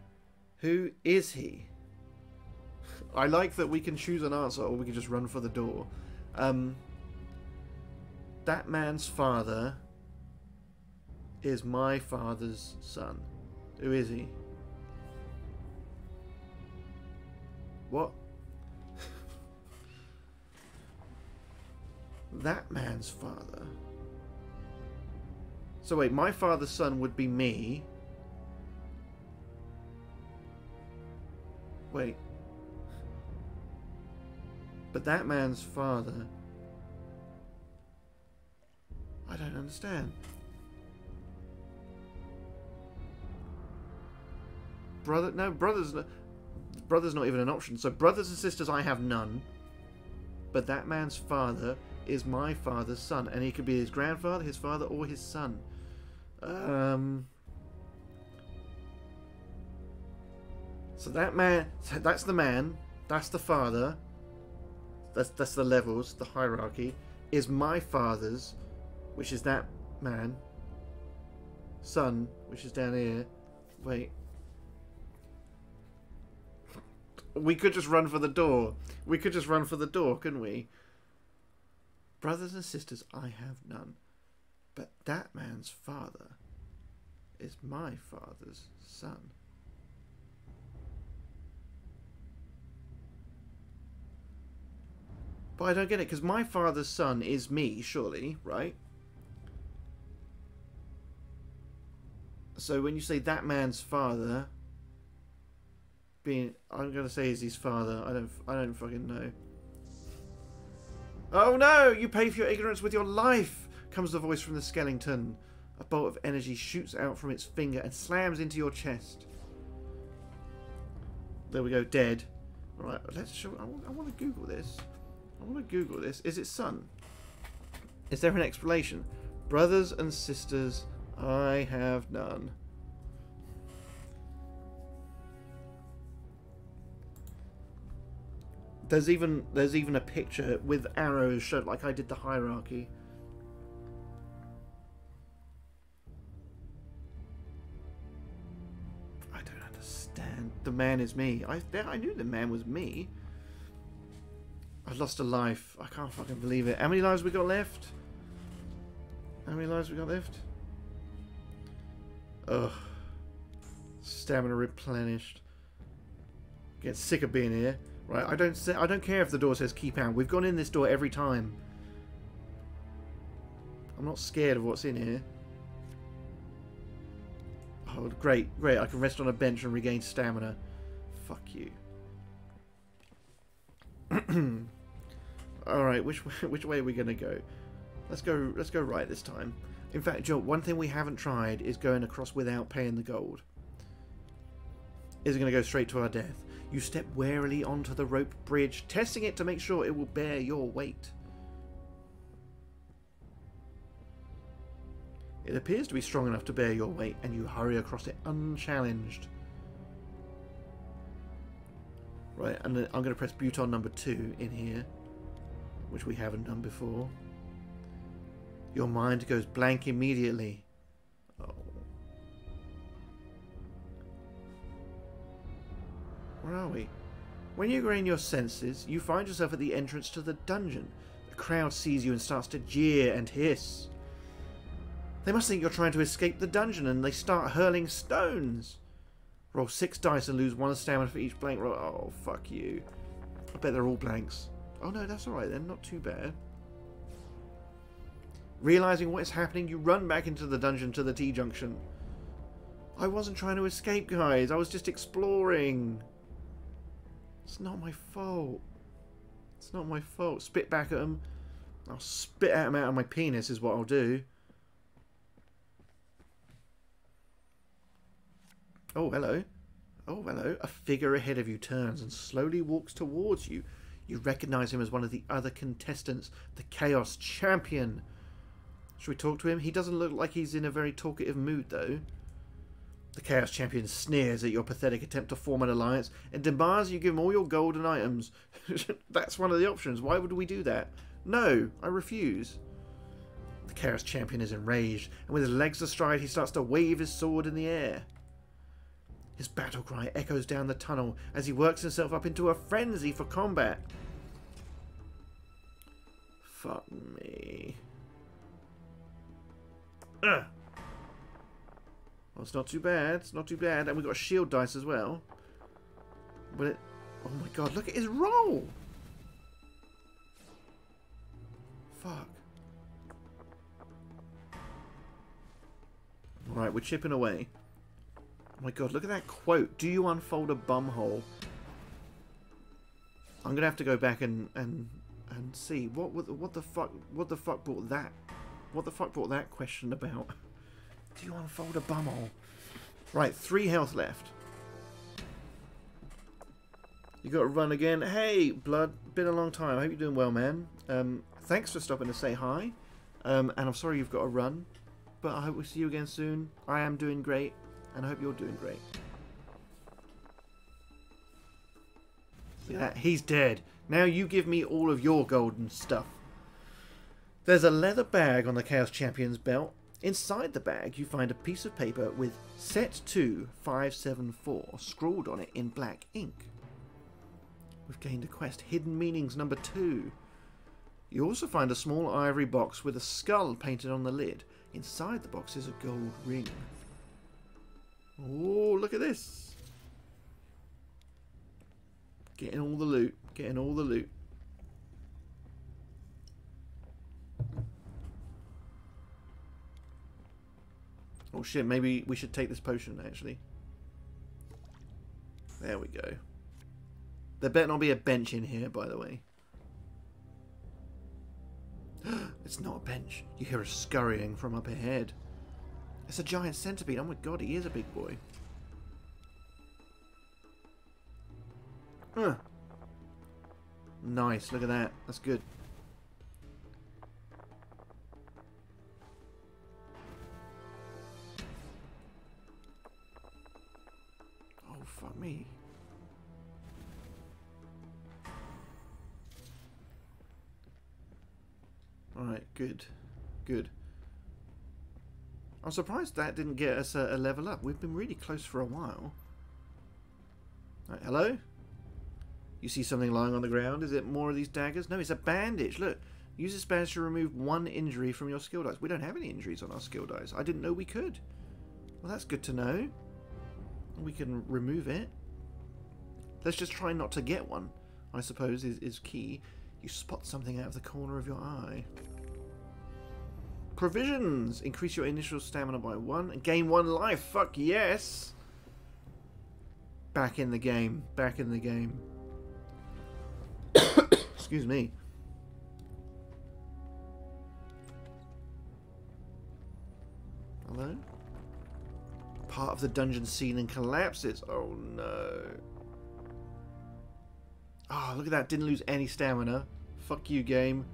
Who is he? I like that we can choose an answer, or we can just run for the door. That man's father is my father's son. Who is he? What? That man's father. So wait, my father's son would be me. Wait. But that man's father... I don't understand. Brother... No, brother's not even an option. So brothers and sisters, I have none. But that man's father is my father's son. And he could be his grandfather, his father, or his son. So that man... That's the man. That's the father. That's the levels, the hierarchy. Is my father's, which is that man. Son, which is down here. Wait. We could just run for the door. We could just run for the door, couldn't we? Brothers and sisters, I have none. But that man's father is my father's son. But I don't get it, because my father's son is me, surely, right? So when you say that man's father... I'm gonna say is his father. I don't fucking know. Oh no! You pay for your ignorance with your life! Comes the voice from the skeleton. A bolt of energy shoots out from its finger and slams into your chest. There we go, dead. Alright, let's show... I want to Google this. I want to Google this. Is it son? Is there an explanation? Brothers and sisters, I have none. There's even a picture with arrows showed like I did the hierarchy. I don't understand. The man is me. I knew the man was me. I lost a life. I can't fucking believe it. How many lives we got left? How many lives we got left? Ugh. Stamina replenished. Get sick of being here. Right, I don't care if the door says keep out. We've gone in this door every time. I'm not scared of what's in here. Oh, great. I can rest on a bench and regain stamina. Fuck you. Alright, which way are we gonna go? Let's go right this time. In fact, Joe, one thing we haven't tried is going across without paying the gold. Is it gonna go straight to our death? You step warily onto the rope bridge, testing it to make sure it will bear your weight. It appears to be strong enough to bear your weight, and you hurry across it unchallenged. Right, and I'm going to press Buton number 2 in here, which we haven't done before. Your mind goes blank immediately. Oh. Where are we? When you regain your senses, you find yourself at the entrance to the dungeon. The crowd sees you and starts to jeer and hiss. They must think you're trying to escape the dungeon and they start hurling stones. Roll 6 dice and lose 1 stamina for each blank roll. Oh, fuck you. I bet they're all blanks. Oh no, that's alright then. Not too bad. Realising what is happening, you run back into the dungeon to the T-junction. I wasn't trying to escape, guys. I was just exploring. It's not my fault. It's not my fault. Spit back at them. I'll spit at them out of my penis is what I'll do. Oh, hello. Oh, hello. A figure ahead of you turns and slowly walks towards you. You recognise him as one of the other contestants, the Chaos Champion. Should we talk to him? He doesn't look like he's in a very talkative mood, though. The Chaos Champion sneers at your pathetic attempt to form an alliance and demands you give him all your golden items. That's one of the options. Why would we do that? No, I refuse. The Chaos Champion is enraged, and with his legs astride, he starts to wave his sword in the air. His battle cry echoes down the tunnel as he works himself up into a frenzy for combat. Fuck me. Ugh. Well, it's not too bad. It's not too bad. And we've got a shield dice as well. But it... Oh my god, look at his roll! Fuck. Alright, we're chipping away. Oh my god, look at that quote. Do you unfold a bumhole? I'm gonna have to go back and see. What the fuck brought that? What the fuck brought that question about? Do you unfold a bumhole? Right, 3 health left. You got to run again. Hey, Blood. Been a long time. I hope you're doing well, man. Thanks for stopping to say hi. And I'm sorry you've got to run. But I hope we'll see you again soon. I am doing great. And I hope you're doing great. Look at that. He's dead. Now you give me all of your golden stuff. There's a leather bag on the Chaos Champion's belt. Inside the bag, you find a piece of paper with Set 2 574 scrawled on it in black ink. We've gained a quest, Hidden Meanings number 2. You also find a small ivory box with a skull painted on the lid. Inside the box is a gold ring. Oh, look at this. Getting all the loot. Getting all the loot. Oh shit, maybe we should take this potion, actually. There we go. There better not be a bench in here, by the way. It's not a bench. You hear a scurrying from up ahead. It's a giant centipede. Oh my god, he is a big boy. Nice, look at that. That's good. Oh, fuck me. Alright, good. Good. I'm surprised that didn't get us a level up. We've been really close for a while. Right, hello? You see something lying on the ground? Is it more of these daggers? No, it's a bandage. Look, use this bandage to remove 1 injury from your skill dice. We don't have any injuries on our skill dice. I didn't know we could. Well, that's good to know. We can remove it. Let's just try not to get one, I suppose, is key. You spot something out of the corner of your eye. Provisions! Increase your initial stamina by 1 and gain 1 life. Fuck yes! Back in the game. Back in the game. Excuse me. Hello? Part of the dungeon ceiling collapses. Oh no. Oh, look at that. Didn't lose any stamina. Fuck you, game.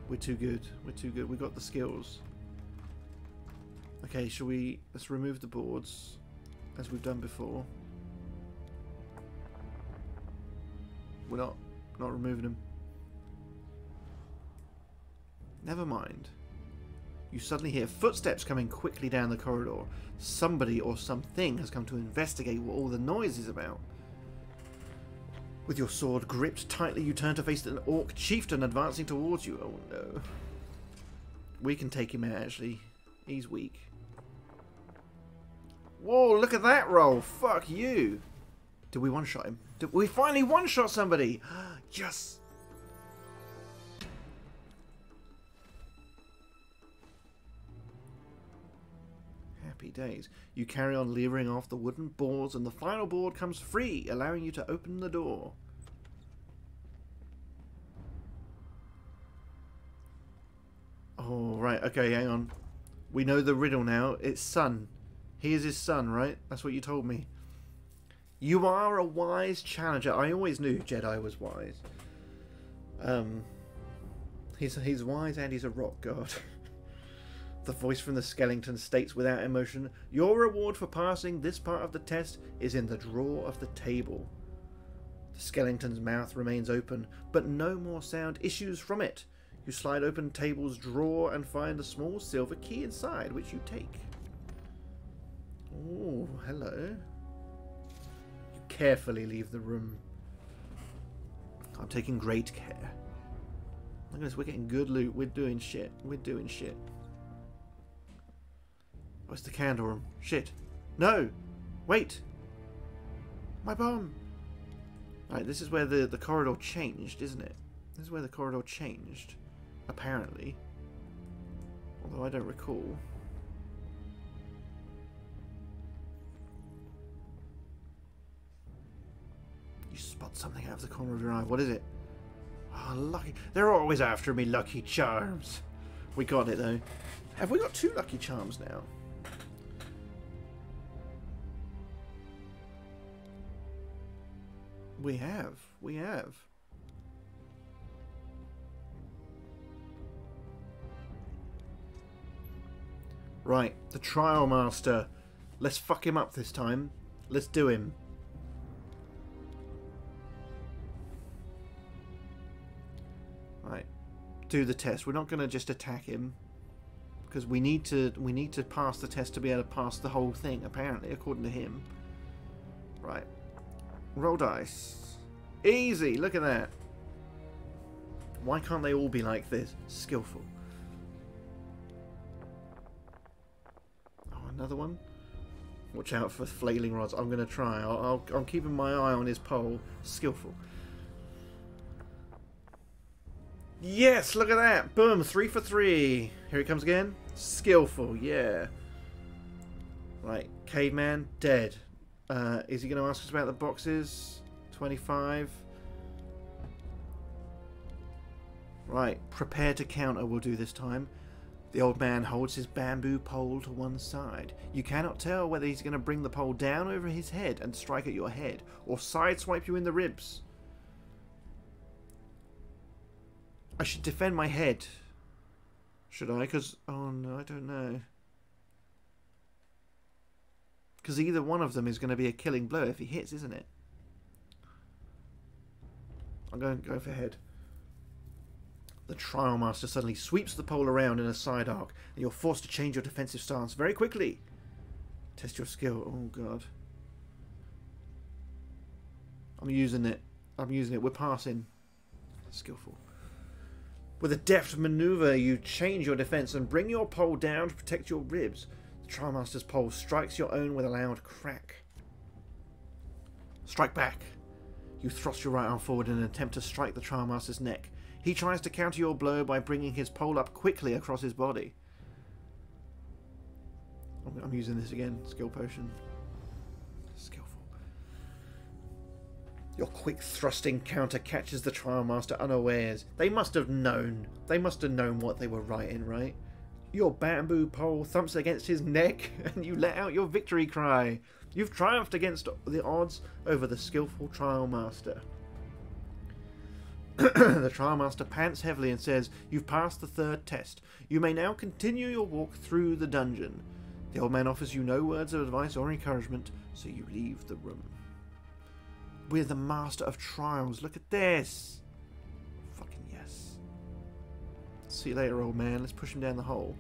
We're too good. We're too good. We got the skills. Okay, shall we... Let's remove the boards, as we've done before. We're not removing them. Never mind. You suddenly hear footsteps coming quickly down the corridor. Somebody or something has come to investigate what all the noise is about. With your sword gripped tightly, you turn to face an orc chieftain advancing towards you. Oh no. We can take him out, actually. He's weak. Whoa, look at that roll. Fuck you. Did we one-shot him? Did we finally one-shot somebody? Yes. Happy days. You carry on levering off the wooden boards and the final board comes free, allowing you to open the door. Oh, right. Okay, hang on. We know the riddle now. It's son. He is his son, right? That's what you told me. You are a wise challenger. I always knew Jedi was wise. He's wise and he's a rock god. The voice from the skeleton states without emotion, your reward for passing this part of the test is in the drawer of the table. The skeleton's mouth remains open, but no more sound issues from it. You slide open the table's drawer and find a small silver key inside, which you take. Oh, hello. You carefully leave the room. I'm taking great care. Look at this, we're getting good loot. We're doing shit. We're doing shit. Where's the candle room? Shit. No! Wait! My bomb! Right, this is where the corridor changed, isn't it? This is where the corridor changed. Apparently. Although I don't recall. You spot something out of the corner of your eye. What is it? Oh, lucky. They're always after me, Lucky Charms. We got it, though. Have we got 2 Lucky Charms now? We have. We have. Right, the Trial Master. Let's fuck him up this time. Let's do him. Right, do the test. We're not going to just attack him because we need to pass the test to be able to pass the whole thing. Apparently, according to him. Right, roll dice. Easy. Look at that. Why can't they all be like this? Skillful. Another one. Watch out for flailing rods. I'm going to try. I'm keeping my eye on his pole. Skillful. Yes, look at that. Boom, 3 for 3. Here he comes again. Skillful, yeah. Right, caveman, dead. Is he going to ask us about the boxes? 25. Right, prepare to counter we'll do this time. The old man holds his bamboo pole to one side. You cannot tell whether he's going to bring the pole down over his head and strike at your head, or sideswipe you in the ribs. I should defend my head. Should I? Because, oh no, I don't know. Because either one of them is going to be a killing blow if he hits, isn't it? I'm going to go for head. The Trial Master suddenly sweeps the pole around in a side arc, and you're forced to change your defensive stance very quickly. Test your skill. Oh god. I'm using it. I'm using it. We're passing. Skillful. With a deft maneuver, you change your defense and bring your pole down to protect your ribs. The Trial Master's pole strikes your own with a loud crack. Strike back. You thrust your right arm forward in an attempt to strike the Trial Master's neck. He tries to counter your blow by bringing his pole up quickly across his body. I'm using this again. Skill potion. Skillful. Your quick thrusting counter catches the Trial Master unawares. They must have known. They must have known what they were writing, right? Your bamboo pole thumps against his neck and you let out your victory cry. You've triumphed against the odds over the skillful Trial Master. The Trial Master pants heavily and says, "You've passed the 3rd test. You may now continue your walk through the dungeon." The old man offers you no words of advice or encouragement, so you leave the room. We're the Master of Trials. Look at this. Fucking yes. See you later, old man. Let's push him down the hole.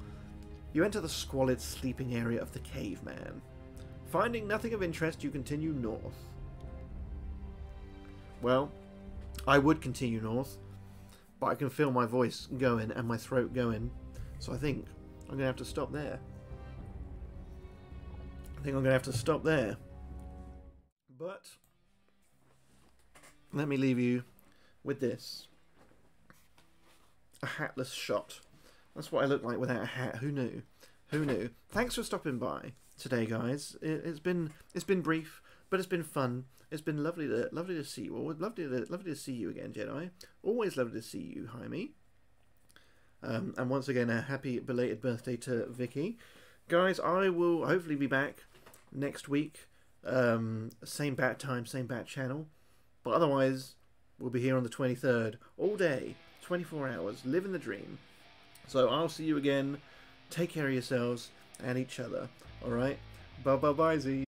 You enter the squalid sleeping area of the caveman. Finding nothing of interest, you continue north. Well, I would continue north, but I can feel my voice going and my throat going. So I think I'm gonna have to stop there. But let me leave you with this. A hatless shot. That's what I look like without a hat. Who knew? Who knew? Thanks for stopping by today, guys. It's been brief, but it's been fun. It's been lovely to see you all. Lovely to see you again, Jedi. Always lovely to see you, Jaime. And once again, a happy belated birthday to Vicky. Guys, I will hopefully be back next week. Same bat time, same bat channel. But otherwise, we'll be here on the 23rd, all day, 24 hours, living the dream. So I'll see you again. Take care of yourselves and each other. Alright? Bye-bye-bye-zy.